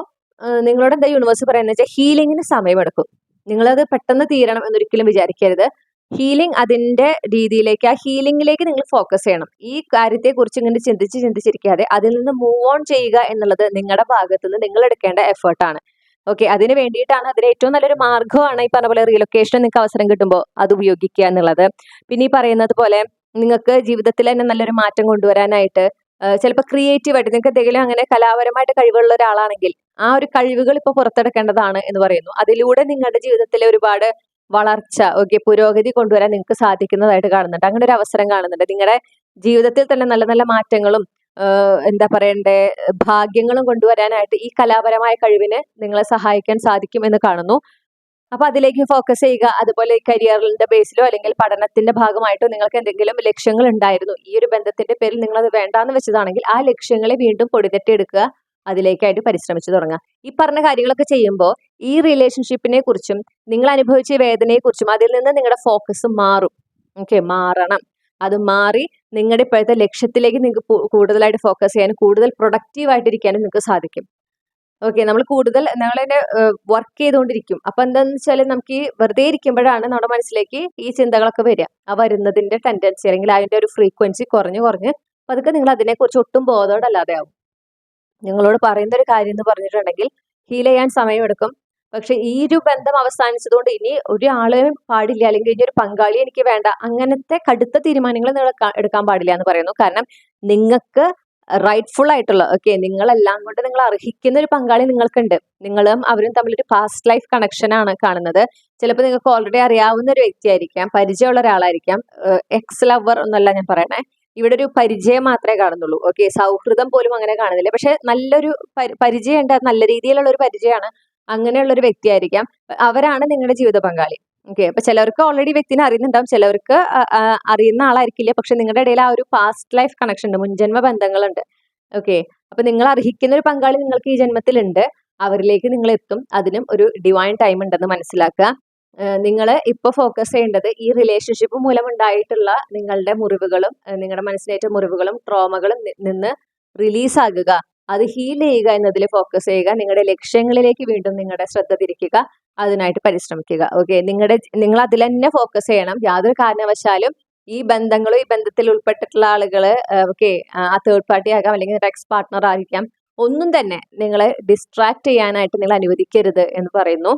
നിങ്ങളോട് എന്താ യൂണിവേഴ്സ് പറയുന്നത് വെച്ചാൽ ഹീലിംഗിന് സമയമെടുക്കും. നിങ്ങളത് പെട്ടെന്ന് തീരണം എന്നൊരിക്കലും വിചാരിക്കരുത്. ഹീലിംഗ് അതിന്റെ രീതിയിലേക്ക്, ആ ഹീലിംഗിലേക്ക് നിങ്ങൾ ഫോക്കസ് ചെയ്യണം. ഈ കാര്യത്തെക്കുറിച്ച് ഇങ്ങനെ ചിന്തിച്ചിരിക്കാതെ അതിൽ നിന്ന് മൂവ് ഓൺ ചെയ്യുക എന്നുള്ളത് നിങ്ങളുടെ ഭാഗത്തു നിന്ന് നിങ്ങൾ എടുക്കേണ്ട എഫേർട്ടാണ്. ഓക്കെ. അതിന് വേണ്ടിയിട്ടാണ്, അതിന് ഏറ്റവും നല്ലൊരു മാർഗ്ഗമാണ് ഈ പറഞ്ഞ പോലെ റീലൊക്കേഷൻ നിങ്ങൾക്ക് അവസരം കിട്ടുമ്പോൾ അത് ഉപയോഗിക്കുക എന്നുള്ളത്. പിന്നെ ഈ പറയുന്നത് പോലെ നിങ്ങൾക്ക് ജീവിതത്തിൽ തന്നെ നല്ലൊരു മാറ്റം കൊണ്ടുവരാനായിട്ട് ചിലപ്പോൾ ക്രിയേറ്റീവായിട്ട് നിങ്ങൾക്ക് എന്തെങ്കിലും അങ്ങനെ കലാപരമായിട്ട് കഴിവുള്ള ഒരാളാണെങ്കിൽ ആ ഒരു കഴിവുകൾ ഇപ്പോൾ പുറത്തെടുക്കേണ്ടതാണ് എന്ന് പറയുന്നു. അതിലൂടെ നിങ്ങളുടെ ജീവിതത്തിലെ ഒരുപാട് വളർച്ച, ഓക്കെ, പുരോഗതി കൊണ്ടുവരാൻ നിങ്ങൾക്ക് സാധിക്കുന്നതായിട്ട് കാണുന്നുണ്ട്. അങ്ങനെ ഒരു അവസരം കാണുന്നുണ്ട്. നിങ്ങളുടെ ജീവിതത്തിൽ തന്നെ നല്ല നല്ല മാറ്റങ്ങളും എന്താ പറയണ്ടേ, ഭാഗ്യങ്ങളും കൊണ്ടുവരാനായിട്ട് ഈ കലാപരമായ കഴിവിന് നിങ്ങളെ സഹായിക്കാൻ സാധിക്കും എന്ന് കാണുന്നു. അപ്പൊ അതിലേക്ക് ഫോക്കസ് ചെയ്യുക. അതുപോലെ കരിയറിന്റെ ബേസിലോ അല്ലെങ്കിൽ പഠനത്തിന്റെ ഭാഗമായിട്ടോ നിങ്ങൾക്ക് എന്തെങ്കിലും ലക്ഷ്യങ്ങൾ ഉണ്ടായിരുന്നു, ഈ ഒരു ബന്ധത്തിന്റെ പേരിൽ നിങ്ങൾ അത് വേണ്ടാന്ന് വെച്ചതാണെങ്കിൽ ആ ലക്ഷ്യങ്ങളെ വീണ്ടും പൊടിതട്ടിയെടുക്കുക, അതിലേക്കായിട്ട് പരിശ്രമിച്ചു തുടങ്ങുക. ഈ പറഞ്ഞ കാര്യങ്ങളൊക്കെ ചെയ്യുമ്പോൾ ഈ റിലേഷൻഷിപ്പിനെ കുറിച്ചും നിങ്ങൾ അനുഭവിച്ച വേദനയെ കുറിച്ചും അതിൽ നിന്ന് നിങ്ങളുടെ ഫോക്കസ് മാറും. ഓക്കെ. മാറണം. അത് മാറി നിങ്ങളുടെ ഇപ്പോഴത്തെ ലക്ഷ്യത്തിലേക്ക് നിങ്ങൾക്ക് കൂടുതലായിട്ട് ഫോക്കസ് ചെയ്യാനും കൂടുതൽ പ്രൊഡക്റ്റീവ് ആയിട്ടിരിക്കാനും നിങ്ങൾക്ക് സാധിക്കും. ഓക്കെ. നമ്മൾ കൂടുതൽ ഞങ്ങളതിനെ വർക്ക് ചെയ്തുകൊണ്ടിരിക്കും. അപ്പൊ എന്താന്ന് വെച്ചാൽ നമുക്ക് ഈ വെറുതെ ഇരിക്കുമ്പോഴാണ് നമ്മുടെ മനസ്സിലേക്ക് ഈ ചിന്തകളൊക്കെ വരിക. ആ വരുന്നതിന്റെ ടെൻഡൻസി അല്ലെങ്കിൽ അതിന്റെ ഒരു ഫ്രീക്വൻസി കുറഞ്ഞ് കുറഞ്ഞ് പതുക്കെ നിങ്ങൾ അതിനെക്കുറിച്ച് ഒട്ടും ബോധോടല്ലാതെ ആവും. നിങ്ങളോട് പറയുന്ന ഒരു കാര്യം എന്ന് പറഞ്ഞിട്ടുണ്ടെങ്കിൽ ഹീൽ ചെയ്യാൻ സമയമെടുക്കും. പക്ഷെ ഈ ഒരു ബന്ധം അവസാനിച്ചതുകൊണ്ട് ഇനി ഒരാളെയും പാടില്ല, അല്ലെങ്കിൽ ഇനി ഒരു പങ്കാളി എനിക്ക് വേണ്ട, അങ്ങനത്തെ കടുത്ത തീരുമാനങ്ങൾ നിങ്ങൾ എടുക്കാൻ പാടില്ല എന്ന് പറയുന്നു. കാരണം നിങ്ങൾക്ക് റൈറ്റ്ഫുൾ ആയിട്ടുള്ള, ഓക്കെ, നിങ്ങളെല്ലാം കൊണ്ട് നിങ്ങൾ അർഹിക്കുന്ന ഒരു പങ്കാളി നിങ്ങൾക്കുണ്ട്. നിങ്ങളും അവരും തമ്മിലൊരു പാസ്റ്റ് ലൈഫ് കണക്ഷൻ ആണ് കാണുന്നത്. ചിലപ്പോൾ നിങ്ങൾക്ക് ഓൾറെഡി അറിയാവുന്ന ഒരു വ്യക്തിയായിരിക്കാം, പരിചയമുള്ള ഒരാളായിരിക്കാം. എക്സ് ലവർ എന്നല്ല ഞാൻ പറയണേ, ഇവിടെ ഒരു പരിചയം മാത്രമേ കാണുന്നുള്ളൂ. ഓക്കെ, സൗഹൃദം പോലും അങ്ങനെ കാണുന്നില്ല. പക്ഷെ നല്ലൊരു പരിചയമുണ്ട്, നല്ല രീതിയിലുള്ള ഒരു പരിചയമാണ്. അങ്ങനെയുള്ള ഒരു വ്യക്തിയായിരിക്കാം, അവരാണ് നിങ്ങളുടെ ജീവിത പങ്കാളി. ഓക്കെ, അപ്പൊ ചിലർക്ക് ഓൾറെഡി വ്യക്തിനെ അറിയുന്നുണ്ടാവും, ചിലർക്ക് അറിയുന്ന ആളായിരിക്കില്ല. പക്ഷെ നിങ്ങളുടെ ഇടയിൽ ആ ഒരു പാസ്റ്റ് ലൈഫ് കണക്ഷൻ ഉണ്ട്, മുൻജന്മ ബന്ധങ്ങളുണ്ട്. ഓക്കെ, അപ്പൊ നിങ്ങൾ അർഹിക്കുന്ന ഒരു പങ്കാളി നിങ്ങൾക്ക് ഈ ജന്മത്തിലുണ്ട്. അവരിലേക്ക് നിങ്ങൾ എത്തും. അതിനും ഒരു ഡിവൈൻ ടൈം ഉണ്ടെന്ന് മനസ്സിലാക്കുക. നിങ്ങൾ ഇപ്പൊ ഫോക്കസ് ചെയ്യേണ്ടത് ഈ റിലേഷൻഷിപ്പ് മൂലം ഉണ്ടായിട്ടുള്ള നിങ്ങളുടെ മുറിവുകളും, നിങ്ങളുടെ മനസ്സിനേറ്റ മുറിവുകളും ട്രോമകളും നിന്ന് റിലീസ് ആകുക, അത് ഹീൽ ചെയ്യുക എന്നതിൽ ഫോക്കസ് ചെയ്യുക. നിങ്ങളുടെ ലക്ഷ്യങ്ങളിലേക്ക് വീണ്ടും നിങ്ങളുടെ ശ്രദ്ധ തിരിക്കുക, അതിനായിട്ട് പരിശ്രമിക്കുക. ഓക്കെ, നിങ്ങൾ അതിൽ തന്നെ ഫോക്കസ് ചെയ്യണം. യാതൊരു കാരണവശാലും ഈ ബന്ധങ്ങളും ഈ ബന്ധത്തിൽ ഉൾപ്പെട്ടിട്ടുള്ള ആളുകള്, ഓക്കെ, ആ തേർഡ് പാർട്ടി ആകാം, അല്ലെങ്കിൽ എക്സ് പാർട്ട്ണർ ആയിരിക്കാം, ഒന്നും തന്നെ നിങ്ങളെ ഡിസ്ട്രാക്ട് ചെയ്യാനായിട്ട് നിങ്ങൾ അനുവദിക്കരുത് എന്ന് പറയുന്നു.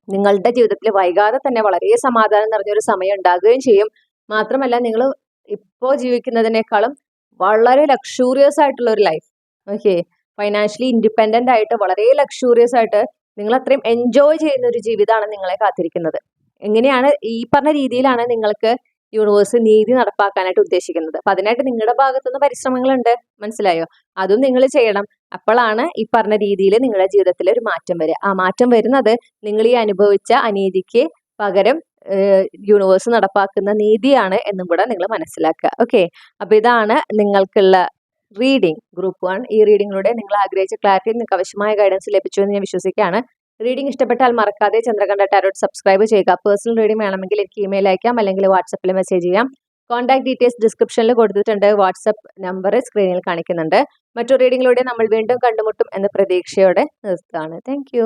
നിങ്ങളുടെ ജീവിതത്തിൽ വൈകാതെ തന്നെ വളരെ സമാധാനം നിറഞ്ഞൊരു സമയം ഉണ്ടാകുകയും ചെയ്യും. മാത്രമല്ല, നിങ്ങൾ ഇപ്പോൾ ജീവിക്കുന്നതിനേക്കാളും വളരെ ലക്ഷൂറിയസ് ആയിട്ടുള്ള ഒരു ലൈഫ്, ഓക്കെ, ഫൈനാൻഷ്യലി ഇൻഡിപെൻഡന്റ് ആയിട്ട് വളരെ ലക്ഷൂറിയസ് ആയിട്ട് നിങ്ങൾ അത്രയും എൻജോയ് ചെയ്യുന്ന ഒരു ജീവിതമാണ് നിങ്ങളെ കാത്തിരിക്കുന്നത്. എങ്ങനെയാണ് ഈ പറഞ്ഞ രീതിയിലാണ് നിങ്ങൾക്ക് യൂണിവേഴ്സ് നീതി നടപ്പാക്കാനായിട്ട് ഉദ്ദേശിക്കുന്നത്. അപ്പൊ അതിനായിട്ട് നിങ്ങളുടെ ഭാഗത്തുനിന്ന് പരിശ്രമങ്ങളുണ്ട്, മനസ്സിലായോ? അതും നിങ്ങൾ ചെയ്യണം. അപ്പോഴാണ് ഈ പറഞ്ഞ രീതിയിൽ നിങ്ങളുടെ ജീവിതത്തിൽ ഒരു മാറ്റം വരിക. ആ മാറ്റം വരുന്നത് നിങ്ങൾ ഈ അനുഭവിച്ച അനീതിക്ക് പകരം യൂണിവേഴ്സ് നടപ്പാക്കുന്ന നീതിയാണ് എന്നും കൂടെ നിങ്ങൾ മനസ്സിലാക്കുക. ഓക്കെ, അപ്പൊ ഇതാണ് നിങ്ങൾക്കുള്ള റീഡിംഗ് ഗ്രൂപ്പ് 1. ഈ റീഡിങ്ങിലൂടെ നിങ്ങൾ ആഗ്രഹിച്ച ക്ലാരിറ്റി നിങ്ങൾക്ക് ആവശ്യമായ ഗൈഡൻസ് ലഭിച്ചു എന്ന് ഞാൻ വിശ്വസിക്കുകയാണ്. റീഡിംഗ് ഇഷ്ടപ്പെട്ടാൽ മറക്കാതെ ചന്ദ്രകണ്ഠ ടാരോട്ട് സബ്സ്ക്രൈബ് ചെയ്യുക. പേഴ്സണൽ റീഡിംഗ് വേണമെങ്കിൽ എനിക്ക് ഇമെയിൽ അയക്കാം, അല്ലെങ്കിൽ വാട്സപ്പിൽ മെസ്സേജ് ചെയ്യാം. കോൺടാക്ട് ഡീറ്റെയിൽസ് ഡിസ്ക്രിപ്ഷനിൽ കൊടുത്തിട്ടുണ്ട്. വാട്സപ്പ് നമ്പർ സ്ക്രീനിൽ കാണിക്കുന്നുണ്ട്. മറ്റു റീഡിങ്ങിലൂടെ നമ്മൾ വീണ്ടും കണ്ടുമുട്ടും എന്ന പ്രതീക്ഷയോടെ നിർത്തുകയാണ്. താങ്ക്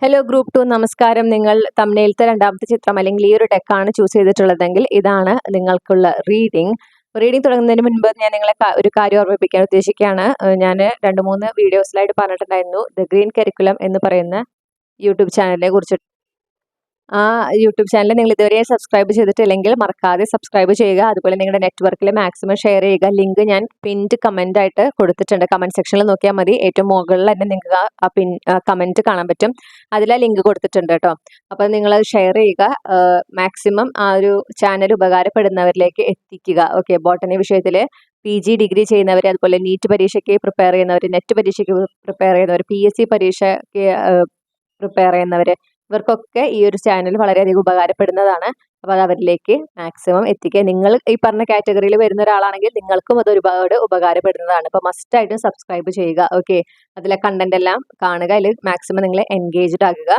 ഹലോ ഗ്രൂപ്പ് 2, നമസ്കാരം. നിങ്ങൾ തമ്മിലത്തെ രണ്ടാമത്തെ ചിത്രം അല്ലെങ്കിൽ ഈ ഒരു ഡെക്കാണ് ചൂസ് ചെയ്തിട്ടുള്ളതെങ്കിൽ ഇതാണ് നിങ്ങൾക്കുള്ള റീഡിംഗ്. റീഡിംഗ് തുടങ്ങുന്നതിന് മുൻപ് ഞാൻ നിങ്ങളെ ഒരു കാര്യം ഓർമ്മിപ്പിക്കാൻ ഉദ്ദേശിക്കുകയാണ്. ഞാൻ 2-3 വീഡിയോസിലായിട്ട് പറഞ്ഞിട്ടുണ്ടായിരുന്നു ദ ഗ്രീൻ കരിക്കുലം എന്ന് പറയുന്ന യൂട്യൂബ് ചാനലിനെ കുറിച്ച്. ആ യൂട്യൂബ് ചാനൽ നിങ്ങൾ ഇതുവരെ സബ്സ്ക്രൈബ് ചെയ്തിട്ടില്ലെങ്കിൽ മറക്കാതെ സബ്സ്ക്രൈബ് ചെയ്യുക. അതുപോലെ നിങ്ങളുടെ നെറ്റ്വർക്കിൽ മാക്സിമം ഷെയർ ചെയ്യുക. ലിങ്ക് ഞാൻ പിൻഡ് കമന്റ് ആയിട്ട് കൊടുത്തിട്ടുണ്ട്. കമന്റ് സെക്ഷനിൽ നോക്കിയാൽ മതി. ഏറ്റവും മുകളിൽ തന്നെ നിങ്ങൾക്ക് ആ കമന്റ് കാണാൻ പറ്റും. അതിൽ ആ ലിങ്ക് കൊടുത്തിട്ടുണ്ട് കേട്ടോ. അപ്പോൾ നിങ്ങൾ ഷെയർ ചെയ്യുക. മാക്സിമം ആ ഒരു ചാനൽ ഉപകാരപ്പെടുന്നവരിലേക്ക് എത്തിക്കുക. ഓക്കെ, ബോട്ടണി വിഷയത്തിൽ PG ഡിഗ്രി ചെയ്യുന്നവർ, അതുപോലെ നീറ്റ് പരീക്ഷയ്ക്ക് പ്രിപ്പയർ ചെയ്യുന്നവർ, നെറ്റ് പരീക്ഷയ്ക്ക് പ്രിപ്പയർ ചെയ്യുന്നവർ, PSC പരീക്ഷയ്ക്ക് പ്രിപ്പയർ ചെയ്യുന്നവർ, ഇവർക്കൊക്കെ ഈ ഒരു ചാനൽ വളരെയധികം ഉപകാരപ്പെടുന്നതാണ്. അപ്പോൾ അത് അവരിലേക്ക് മാക്സിമം എത്തിക്കുക. നിങ്ങൾ ഈ പറഞ്ഞ കാറ്റഗറിയിൽ വരുന്ന ഒരാളാണെങ്കിൽ നിങ്ങൾക്കും അത് ഒരുപാട് ഉപകാരപ്പെടുന്നതാണ്. അപ്പോൾ മസ്റ്റായിട്ടും സബ്സ്ക്രൈബ് ചെയ്യുക. ഓക്കെ, അതിലെ കണ്ടന്റ് എല്ലാം കാണുക, അതിൽ മാക്സിമം നിങ്ങൾ എൻഗേജ്ഡ് ആകുക.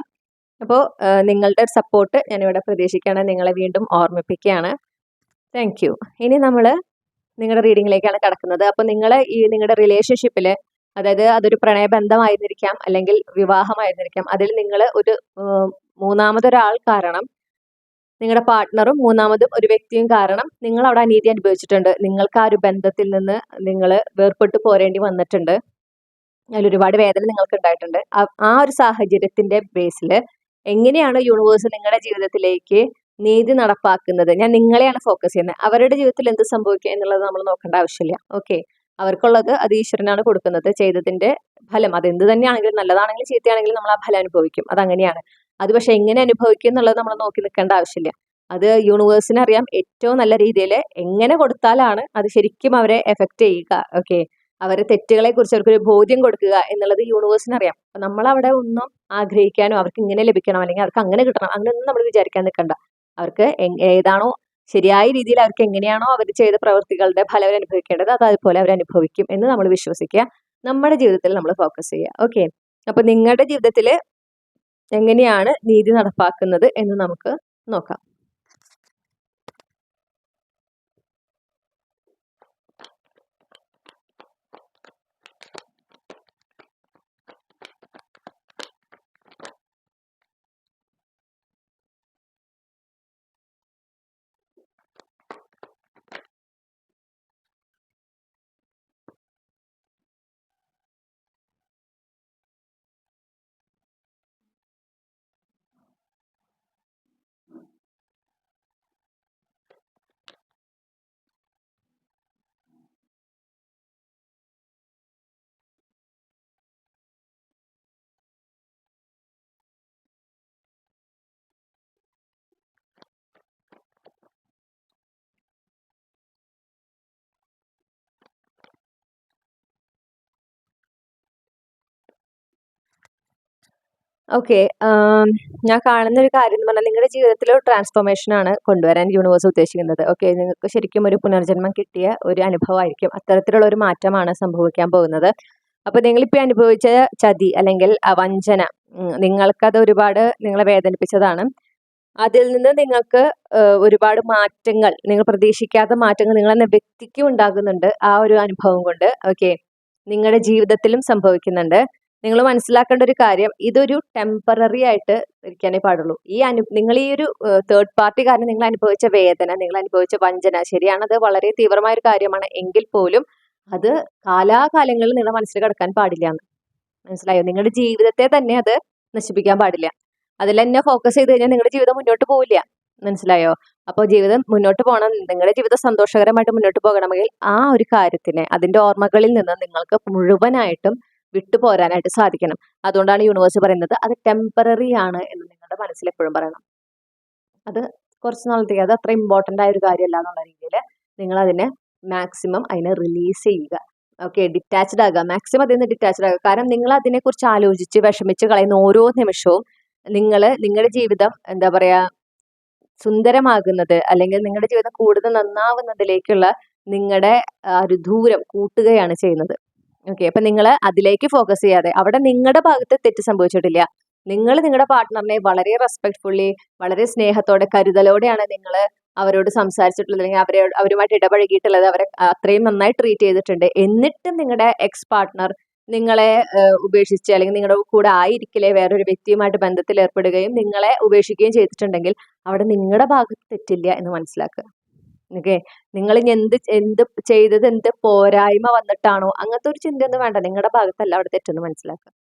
അപ്പോൾ നിങ്ങളുടെ സപ്പോർട്ട് ഞാനിവിടെ പ്രതീക്ഷിക്കുകയാണ്. നിങ്ങളെ വീണ്ടും ഓർമ്മിപ്പിക്കുകയാണ്. താങ്ക് ഇനി നമ്മൾ നിങ്ങളുടെ റീഡിങ്ങിലേക്കാണ് കിടക്കുന്നത്. അപ്പോൾ നിങ്ങളുടെ റിലേഷൻഷിപ്പിൽ, അതായത് അതൊരു പ്രണയബന്ധമായിരുന്നിരിക്കാം, അല്ലെങ്കിൽ വിവാഹമായിരുന്നിരിക്കാം, അതിൽ നിങ്ങൾ ഒരു മൂന്നാമതൊരാൾ കാരണം, നിങ്ങളുടെ പാർട്ട്ണറും മൂന്നാമതും ഒരു വ്യക്തിയും കാരണം നിങ്ങൾ അവിടെ അനീതി അനുഭവിച്ചിട്ടുണ്ട്. നിങ്ങൾക്ക് ആ ഒരു ബന്ധത്തിൽ നിന്ന് നിങ്ങൾ വേർപെട്ട് പോരേണ്ടി വന്നിട്ടുണ്ട്. അതിലൊരുപാട് വേദന നിങ്ങൾക്ക് ഉണ്ടായിട്ടുണ്ട്. ആ ഒരു സാഹചര്യത്തിന്റെ ബേസിൽ എങ്ങനെയാണ് യൂണിവേഴ്സ് നിങ്ങളുടെ ജീവിതത്തിലേക്ക് നീതി നടപ്പാക്കുന്നത്? ഞാൻ നിങ്ങളെയാണ് ഫോക്കസ് ചെയ്യുന്നത്. അവരുടെ ജീവിതത്തിൽ എന്ത് സംഭവിക്കുക എന്നുള്ളത് നമ്മൾ നോക്കേണ്ട ആവശ്യമില്ല. ഓക്കെ, അവർക്കുള്ളത് അത് ഈശ്വരനാണ് കൊടുക്കുന്നത്. ചെയ്തതിന്റെ ഫലം അത് എന്ത് തന്നെയാണെങ്കിലും, നല്ലതാണെങ്കിലും ചീത്തയാണെങ്കിലും നമ്മൾ ആ ഫലം അനുഭവിക്കും. അതങ്ങനെയാണ്. അത് പക്ഷെ എങ്ങനെ അനുഭവിക്കും എന്നുള്ളത് നമ്മൾ നോക്കി നിൽക്കേണ്ട ആവശ്യമില്ല. അത് യൂണിവേഴ്സിന് അറിയാം ഏറ്റവും നല്ല രീതിയിൽ എങ്ങനെ കൊടുത്താലാണ് അത് ശരിക്കും അവരെ എഫക്റ്റ് ചെയ്യുക. ഓക്കെ, അവരെ തെറ്റുകളെ കുറിച്ച് അവർക്കൊരു ബോധ്യം കൊടുക്കുക എന്നുള്ളത് യൂണിവേഴ്സിന് അറിയാം. അപ്പൊ നമ്മൾ അവിടെ ഒന്നും ആഗ്രഹിക്കാനോ അവർക്ക് ഇങ്ങനെ ലഭിക്കണം, അല്ലെങ്കിൽ അവർക്ക് അങ്ങനെ കിട്ടണം, അങ്ങനെയൊന്നും നമ്മൾ വിചാരിക്കാൻ നിൽക്കണ്ട. അവർക്ക് ഏതാണോ ശരിയായ രീതിയിൽ, അവർക്ക് എങ്ങനെയാണോ അവർ ചെയ്ത പ്രവൃത്തികളുടെ ഫലം അവർ അനുഭവിക്കേണ്ടത്, അത് അതുപോലെ അവർ അനുഭവിക്കും എന്ന് നമ്മൾ വിശ്വസിക്കുക. നമ്മുടെ ജീവിതത്തിൽ നമ്മൾ ഫോക്കസ് ചെയ്യുക. ഓക്കെ, അപ്പൊ നിങ്ങളുടെ ജീവിതത്തിൽ എങ്ങനെയാണ് നീതി നടപ്പാക്കുന്നത് എന്ന് നമുക്ക് നോക്കാം. ഓക്കെ. ഞാൻ കാണുന്ന ഒരു കാര്യം എന്ന് പറഞ്ഞാൽ നിങ്ങളുടെ ജീവിതത്തിൽ ഒരു ട്രാൻസ്ഫോർമേഷൻ ആണ് കൊണ്ടുവരാൻ യൂണിവേഴ്സ് ഉദ്ദേശിക്കുന്നത്. ഓക്കെ. നിങ്ങൾക്ക് ശരിക്കും ഒരു പുനർജന്മം കിട്ടിയ ഒരു അനുഭവമായിരിക്കും. അത്തരത്തിലുള്ള ഒരു മാറ്റമാണ് സംഭവിക്കാൻ പോകുന്നത്. അപ്പോൾ നിങ്ങളിപ്പോൾ അനുഭവിച്ച ചതി അല്ലെങ്കിൽ വഞ്ചന, നിങ്ങൾക്കത് ഒരുപാട് നിങ്ങളെ വേദനിപ്പിച്ചതാണ്. അതിൽ നിന്ന് നിങ്ങൾക്ക് ഒരുപാട് മാറ്റങ്ങൾ, നിങ്ങൾ പ്രതീക്ഷിക്കാത്ത മാറ്റങ്ങൾ നിങ്ങളെന്ന വ്യക്തിക്കും ഉണ്ടാകുന്നുണ്ട് ആ ഒരു അനുഭവം കൊണ്ട്. ഓക്കെ. നിങ്ങളുടെ ജീവിതത്തിലും സംഭവിക്കുന്നുണ്ട്. നിങ്ങൾ മനസ്സിലാക്കേണ്ട ഒരു കാര്യം, ഇതൊരു ടെമ്പററി ആയിട്ട് ഇരിക്കാനേ പാടുള്ളൂ. നിങ്ങൾ ഈ ഒരു തേർഡ് പാർട്ടി കാരണം നിങ്ങൾ അനുഭവിച്ച വേദന, നിങ്ങൾ അനുഭവിച്ച വഞ്ചന, ശരിയാണ്, അത് വളരെ തീവ്രമായ ഒരു കാര്യമാണ്. എങ്കിൽ പോലും അത് കാലാകാലങ്ങളിൽ നിങ്ങളുടെ മനസ്സിൽ കിടക്കാൻ പാടില്ല എന്ന് മനസ്സിലായോ? നിങ്ങളുടെ ജീവിതത്തെ തന്നെ അത് നശിപ്പിക്കാൻ പാടില്ല. അതിൽ തന്നെ ഫോക്കസ് ചെയ്ത് കഴിഞ്ഞാൽ നിങ്ങളുടെ ജീവിതം മുന്നോട്ട് പോവില്ല. മനസ്സിലായോ? അപ്പോൾ ജീവിതം മുന്നോട്ട് പോകണം, നിങ്ങളുടെ ജീവിതം സന്തോഷകരമായിട്ട് മുന്നോട്ട് പോകണമെങ്കിൽ ആ ഒരു കാര്യത്തിനെ, അതിന്റെ ഓർമ്മകളിൽ നിന്ന് നിങ്ങൾക്ക് മുഴുവനായിട്ടും വിട്ടുപോരാനായിട്ട് സാധിക്കണം. അതുകൊണ്ടാണ് യൂണിവേഴ്സ് പറയുന്നത് അത് ടെമ്പററി ആണ് എന്ന് നിങ്ങളുടെ മനസ്സിൽ എപ്പോഴും പറയണം. അത് കുറച്ച് നാളത്തേക്ക്, അത് അത്ര ഇമ്പോർട്ടൻ്റ് ആയ ഒരു കാര്യമല്ല എന്നുള്ള രീതിയിൽ നിങ്ങൾ അതിനെ മാക്സിമം അതിനെ റിലീസ് ചെയ്യുക. ഓക്കെ. ഡിറ്റാച്ച്ഡ് ആകുക, മാക്സിമം അതിൽ നിന്ന് ഡിറ്റാച്ച്ഡ് ആകുക. കാരണം നിങ്ങൾ അതിനെക്കുറിച്ച് ആലോചിച്ച് വിഷമിച്ച് കളയുന്ന ഓരോ നിമിഷവും നിങ്ങളുടെ ജീവിതം എന്താ പറയാ സുന്ദരമാകുന്നത്, അല്ലെങ്കിൽ നിങ്ങളുടെ ജീവിതം കൂടുതൽ നന്നാവുന്നതിലേക്കുള്ള നിങ്ങളുടെ ഒരു ദൂരം കൂട്ടുകയാണ് ചെയ്യുന്നത്. ഓക്കെ. അപ്പൊ നിങ്ങൾ അതിലേക്ക് ഫോക്കസ് ചെയ്യാതെ, അവിടെ നിങ്ങളുടെ ഭാഗത്ത് തെറ്റ് സംഭവിച്ചിട്ടില്ല. നിങ്ങൾ നിങ്ങളുടെ പാർട്ട്ണറിനെ വളരെ റെസ്പെക്ട്ഫുള്ളി, വളരെ സ്നേഹത്തോടെ, കരുതലോടെയാണ് നിങ്ങൾ അവരോട് സംസാരിച്ചിട്ടുള്ളത്, അല്ലെങ്കിൽ അവരുമായിട്ട് ഇടപഴകിയിട്ടുള്ളത്. അവരെ അത്രയും നന്നായി ട്രീറ്റ് ചെയ്തിട്ടുണ്ട്. എന്നിട്ടും നിങ്ങളുടെ എക്സ് പാർട്ട്ണർ നിങ്ങളെ ഉപേക്ഷിച്ച്, അല്ലെങ്കിൽ നിങ്ങളുടെ കൂടെ ആയിരിക്കില്ലേ വേറൊരു വ്യക്തിയുമായിട്ട് ബന്ധത്തിൽ ഏർപ്പെടുകയും നിങ്ങളെ ഉപേക്ഷിക്കുകയും ചെയ്തിട്ടുണ്ടെങ്കിൽ അവിടെ നിങ്ങളുടെ ഭാഗത്ത് തെറ്റില്ല എന്ന് മനസ്സിലാക്കുക. ഓക്കെ. നിങ്ങൾ ഇനി എന്ത് ചെയ്തത് എന്ത് പോരായ്മ വന്നിട്ടാണോ, അങ്ങനത്തെ ഒരു ചിന്തയൊന്നും വേണ്ട. നിങ്ങളുടെ ഭാഗത്തല്ല അവിടെ തെറ്റെന്ന് മനസ്സിലാക്കുക.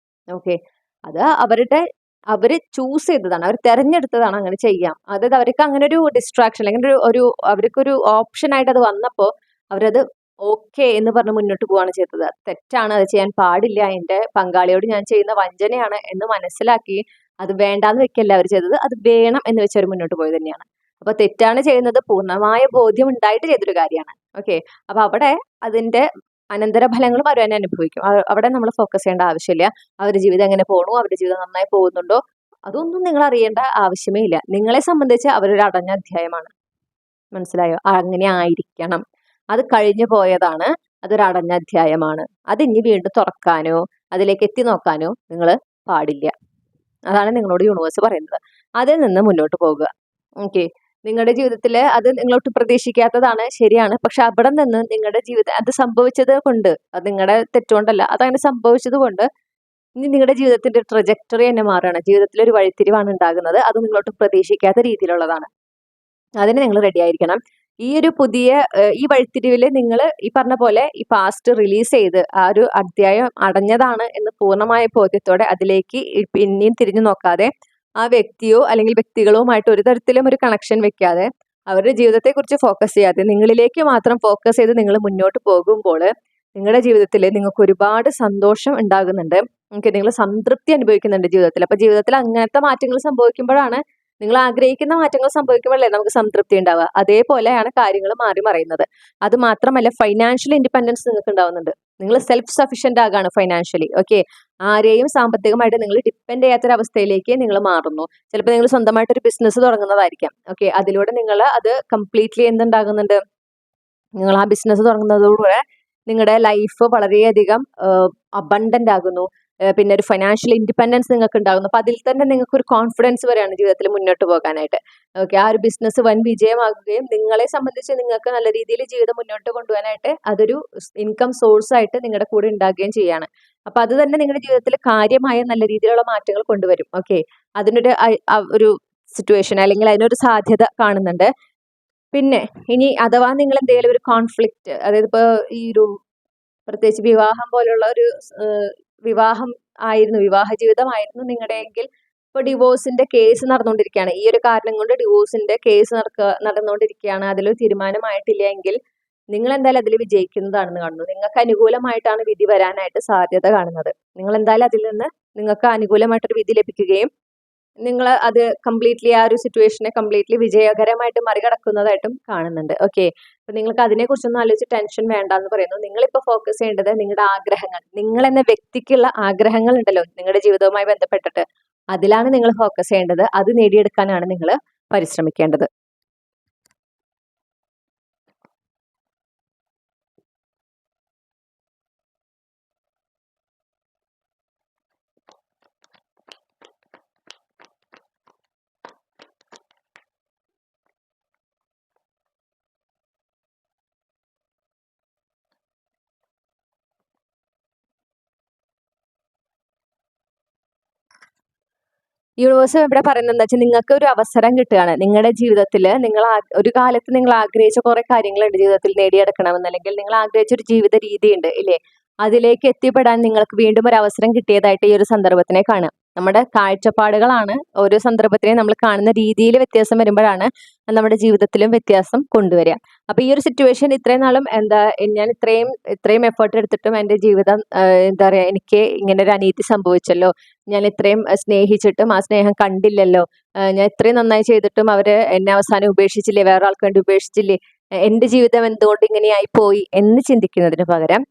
ഓക്കെ. അത് അവര് ചൂസ് ചെയ്തതാണ്, അവർ തെരഞ്ഞെടുത്തതാണ് അങ്ങനെ ചെയ്യാം. അതായത് അവർക്ക് അങ്ങനെ ഒരു ഡിസ്ട്രാക്ഷൻ, അല്ലെങ്കിൽ അവർക്കൊരു ഓപ്ഷൻ ആയിട്ട് അത് വന്നപ്പോൾ അവരത് ഓക്കെ എന്ന് പറഞ്ഞ് മുന്നോട്ട് പോവാണ് ചെയ്തത്. തെറ്റാണ്, അത് ചെയ്യാൻ പാടില്ല, എന്റെ പങ്കാളിയോട് ഞാൻ ചെയ്യുന്ന വഞ്ചനയാണ് എന്ന് മനസ്സിലാക്കി അത് വേണ്ടാന്ന് വെക്കല്ല അവർ ചെയ്തത്, അത് വേണം എന്ന് വെച്ച് അവർ മുന്നോട്ട് പോയത് തന്നെയാണ്. അപ്പൊ തെറ്റാണ് ചെയ്യുന്നത് പൂർണ്ണമായ ബോധ്യം ഉണ്ടായിട്ട് ചെയ്തൊരു കാര്യമാണ്. ഓക്കെ. അപ്പൊ അവിടെ അതിന്റെ അനന്തരഫലങ്ങളും അവർ തന്നെ അനുഭവിക്കും. അവിടെ നമ്മൾ ഫോക്കസ് ചെയ്യേണ്ട ആവശ്യമില്ല. അവരുടെ ജീവിതം എങ്ങനെ പോകണു, അവരുടെ ജീവിതം നന്നായി പോകുന്നുണ്ടോ, അതൊന്നും നിങ്ങൾ അറിയേണ്ട ആവശ്യമേ ഇല്ല. നിങ്ങളെ സംബന്ധിച്ച് അവരൊരു അടഞ്ഞ അധ്യായമാണ്. മനസ്സിലായോ? അങ്ങനെ ആയിരിക്കണം. അത് കഴിഞ്ഞു പോയതാണ്, അതൊരു അടഞ്ഞ അധ്യായമാണ്. അത് ഇനി വീണ്ടും തുറക്കാനോ അതിലേക്ക് എത്തി നോക്കാനോ നിങ്ങൾ പാടില്ല. അതാണ് നിങ്ങളോട് യൂണിവേഴ്സ് പറയുന്നത്. അതിൽ നിന്ന് മുന്നോട്ട് പോകുക. ഓക്കെ. നിങ്ങളുടെ ജീവിതത്തിൽ അത് നിങ്ങളോട്ട് പ്രതീക്ഷിക്കാത്തതാണ്, ശരിയാണ്. പക്ഷെ അവിടെ നിന്ന് നിങ്ങളുടെ ജീവിതം അത് സംഭവിച്ചത് കൊണ്ട്, അത് നിങ്ങളുടെ തെറ്റുകൊണ്ടല്ല, അതങ്ങനെ സംഭവിച്ചത് കൊണ്ട് ഇനി നിങ്ങളുടെ ജീവിതത്തിന്റെ ട്രജക്ടറി തന്നെ മാറുകയാണ്. ജീവിതത്തിൽ ഒരു വഴിത്തിരിവാണ് ഉണ്ടാകുന്നത്. അത് നിങ്ങളോട്ട് പ്രതീക്ഷിക്കാത്ത രീതിയിലുള്ളതാണ്. അതിന് നിങ്ങൾ റെഡി ആയിരിക്കണം. ഈ ഒരു പുതിയ ഈ വഴിത്തിരിവിൽ നിങ്ങൾ ഈ പറഞ്ഞ പോലെ ഈ പാസ്റ്റ് റിലീസ് ചെയ്ത് ആ ഒരു അധ്യായം അടഞ്ഞതാണ് എന്ന് പൂർണ്ണമായ ബോധ്യത്തോടെ അതിലേക്ക് പിന്നെയും തിരിഞ്ഞു നോക്കാതെ, ആ വ്യക്തിയോ അല്ലെങ്കിൽ വ്യക്തികളുമായിട്ട് ഒരു തരത്തിലും ഒരു കണക്ഷൻ വെക്കാതെ, അവരുടെ ജീവിതത്തെക്കുറിച്ച് ഫോക്കസ് ചെയ്യാതെ നിങ്ങളിലേക്ക് മാത്രം ഫോക്കസ് ചെയ്ത് നിങ്ങൾ മുന്നോട്ട് പോകുമ്പോൾ നിങ്ങളുടെ ജീവിതത്തിൽ നിങ്ങൾക്ക് ഒരുപാട് സന്തോഷം ഉണ്ടാകുന്നുണ്ട്. നിങ്ങൾ സംതൃപ്തി അനുഭവിക്കുന്നുണ്ട് ജീവിതത്തിൽ. അപ്പൊ ജീവിതത്തിൽ അങ്ങനത്തെ മാറ്റങ്ങൾ സംഭവിക്കുമ്പോഴാണ്, നിങ്ങൾ ആഗ്രഹിക്കുന്ന മാറ്റങ്ങൾ സംഭവിക്കുമ്പോഴല്ലേ നമുക്ക് സംതൃപ്തി ഉണ്ടാവുക. അതേപോലെയാണ് കാര്യങ്ങൾ മാറി മറിയുന്നത്. അത് മാത്രമല്ല ഫൈനാൻഷ്യൽ ഇൻഡിപെൻഡൻസ് നിങ്ങൾക്ക് ഉണ്ടാവുന്നുണ്ട്. നിങ്ങൾ സെൽഫ് സഫിഷ്യന്റ് ആകാണ് ഫൈനാൻഷ്യലി. ഓക്കെ. ആരെയും സാമ്പത്തികമായിട്ട് നിങ്ങൾ ഡിപ്പെൻഡ് ചെയ്യാത്തൊരവസ്ഥയിലേക്ക് നിങ്ങൾ മാറുന്നു. ചിലപ്പോൾ നിങ്ങൾ സ്വന്തമായിട്ട് ഒരു ബിസിനസ് തുടങ്ങുന്നതായിരിക്കാം. ഓക്കെ. അതിലൂടെ നിങ്ങൾ അത് കംപ്ലീറ്റ്ലി എന്തുണ്ടാകുന്നുണ്ട്, നിങ്ങൾ ആ ബിസിനസ് തുടങ്ങുന്നതോടുകൂടെ നിങ്ങളുടെ ലൈഫ് വളരെയധികം അബണ്ടന്റ് ആകുന്നു. പിന്നെ ഒരു ഫൈനാൻഷ്യൽ ഇൻഡിപെൻഡൻസ് നിങ്ങൾക്ക് ഉണ്ടാകുന്നു. അപ്പൊ അതിൽ തന്നെ നിങ്ങൾക്ക് ഒരു കോൺഫിഡൻസ് വരെയാണ് ജീവിതത്തിൽ മുന്നോട്ട് പോകാനായിട്ട്. ഓക്കെ. ആ ഒരു ബിസിനസ് വൻ വിജയമാകുകയും നിങ്ങളെ സംബന്ധിച്ച് നിങ്ങൾക്ക് നല്ല രീതിയിൽ ജീവിതം മുന്നോട്ട് കൊണ്ടുപോകാനായിട്ട് അതൊരു ഇൻകം സോഴ്സ് ആയിട്ട് നിങ്ങളുടെ കൂടെ ഉണ്ടാകുകയും ചെയ്യാണ്. അപ്പൊ അത് തന്നെ നിങ്ങളുടെ ജീവിതത്തിൽ കാര്യമായ നല്ല രീതിയിലുള്ള മാറ്റങ്ങൾ കൊണ്ടുവരും. ഓക്കെ. അതിനൊരു ഒരു സിറ്റുവേഷൻ അല്ലെങ്കിൽ അതിനൊരു സാധ്യത കാണുന്നുണ്ട്. പിന്നെ ഇനി അഥവാ നിങ്ങൾ എന്തെങ്കിലും ഒരു കോൺഫ്ലിക്റ്റ്, അതായത് ഇപ്പൊ ഈ ഒരു പ്രത്യേകിച്ച് വിവാഹം പോലുള്ള ഒരു വിവാഹം വിവാഹ ജീവിതമായിരുന്നു നിങ്ങളുടെയെങ്കിൽ ഇപ്പൊ ഡിവോഴ്സിന്റെ കേസ് നടന്നുകൊണ്ടിരിക്കുകയാണ്. ഈ ഒരു കാരണം കൊണ്ട് ഡിവോഴ്സിന്റെ കേസ് നടന്നുകൊണ്ടിരിക്കുകയാണ്. അതിലൊരു തീരുമാനമായിട്ടില്ല എങ്കിൽ നിങ്ങൾ എന്തായാലും അതിൽ വിജയിക്കുന്നതാണെന്ന് കാണുന്നു. നിങ്ങൾക്ക് അനുകൂലമായിട്ടാണ് വിധി വരാനായിട്ട് സാധ്യത കാണുന്നത്. നിങ്ങൾ എന്തായാലും അതിൽ നിന്ന് നിങ്ങൾക്ക് അനുകൂലമായിട്ടൊരു വിധി ലഭിക്കുകയും നിങ്ങൾ അത് കംപ്ലീറ്റ്ലി ആ ഒരു സിറ്റുവേഷനെ കംപ്ലീറ്റ്ലി വിജയകരമായിട്ട് മറികടക്കുന്നതായിട്ടും കാണുന്നുണ്ട്. ഓക്കെ. അപ്പൊ നിങ്ങൾക്ക് അതിനെക്കുറിച്ചൊന്നും ആലോചിച്ച് ടെൻഷൻ വേണ്ട എന്ന് പറയുന്നു. നിങ്ങളിപ്പോ ഫോക്കസ് ചെയ്യേണ്ടത് നിങ്ങളുടെ ആഗ്രഹങ്ങൾ, നിങ്ങൾ എന്ന വ്യക്തിക്കുള്ള ആഗ്രഹങ്ങൾ ഉണ്ടല്ലോ നിങ്ങളുടെ ജീവിതവുമായി ബന്ധപ്പെട്ടിട്ട്, അതിലാണ് നിങ്ങൾ ഫോക്കസ് ചെയ്യേണ്ടത്. അത് നേടിയെടുക്കാനാണ് നിങ്ങൾ പരിശ്രമിക്കേണ്ടത്. യൂണിവേഴ്സ് ഇവിടെ പറയുന്നത് എന്താ വെച്ചാൽ നിങ്ങൾക്ക് ഒരു അവസരം കിട്ടുകയാണ് നിങ്ങളുടെ ജീവിതത്തിൽ. നിങ്ങൾ ഒരു കാലത്ത് നിങ്ങൾ ആഗ്രഹിച്ച കുറെ കാര്യങ്ങളുണ്ട് ജീവിതത്തിൽ നേടിയെടുക്കണമെന്ന്, അല്ലെങ്കിൽ നിങ്ങൾ ആഗ്രഹിച്ച ഒരു ജീവിത രീതിയുണ്ട് ഇല്ലേ, അതിലേക്ക് എത്തിപ്പെടാൻ നിങ്ങൾക്ക് വീണ്ടും ഒരു അവസരം കിട്ടിയതായിട്ട് ഈ ഒരു സന്ദർഭത്തിനെ കാണാം. നമ്മുടെ കാഴ്ചപ്പാടുകളാണ് ഓരോ സന്ദർഭത്തിനെയും നമ്മൾ കാണുന്ന രീതിയിൽ വ്യത്യാസം വരുമ്പോഴാണ് നമ്മുടെ ജീവിതത്തിലും വ്യത്യാസം കൊണ്ടുവരിക. അപ്പൊ ഈ ഒരു സിറ്റുവേഷൻ ഇത്രയും നാളും ഞാൻ ഇത്രയും എഫേർട്ട് എടുത്തിട്ടും എൻ്റെ ജീവിതം എന്താ പറയാ, എനിക്ക് ഇങ്ങനെ ഒരു അനീതി സംഭവിച്ചല്ലോ, ഞാൻ ഇത്രയും സ്നേഹിച്ചിട്ടും ആ സ്നേഹം കണ്ടില്ലല്ലോ, ഞാൻ ഇത്രയും നന്നായി ചെയ്തിട്ടും അവര് എന്നെ അവസാനം ഉപേക്ഷിച്ചില്ലേ, വേറെ ആൾക്ക് വേണ്ടി ഉപേക്ഷിച്ചില്ലേ, എന്റെ ജീവിതം എന്തുകൊണ്ട് ഇങ്ങനെയായി പോയി എന്ന് ചിന്തിക്കുന്നതിന് പകരം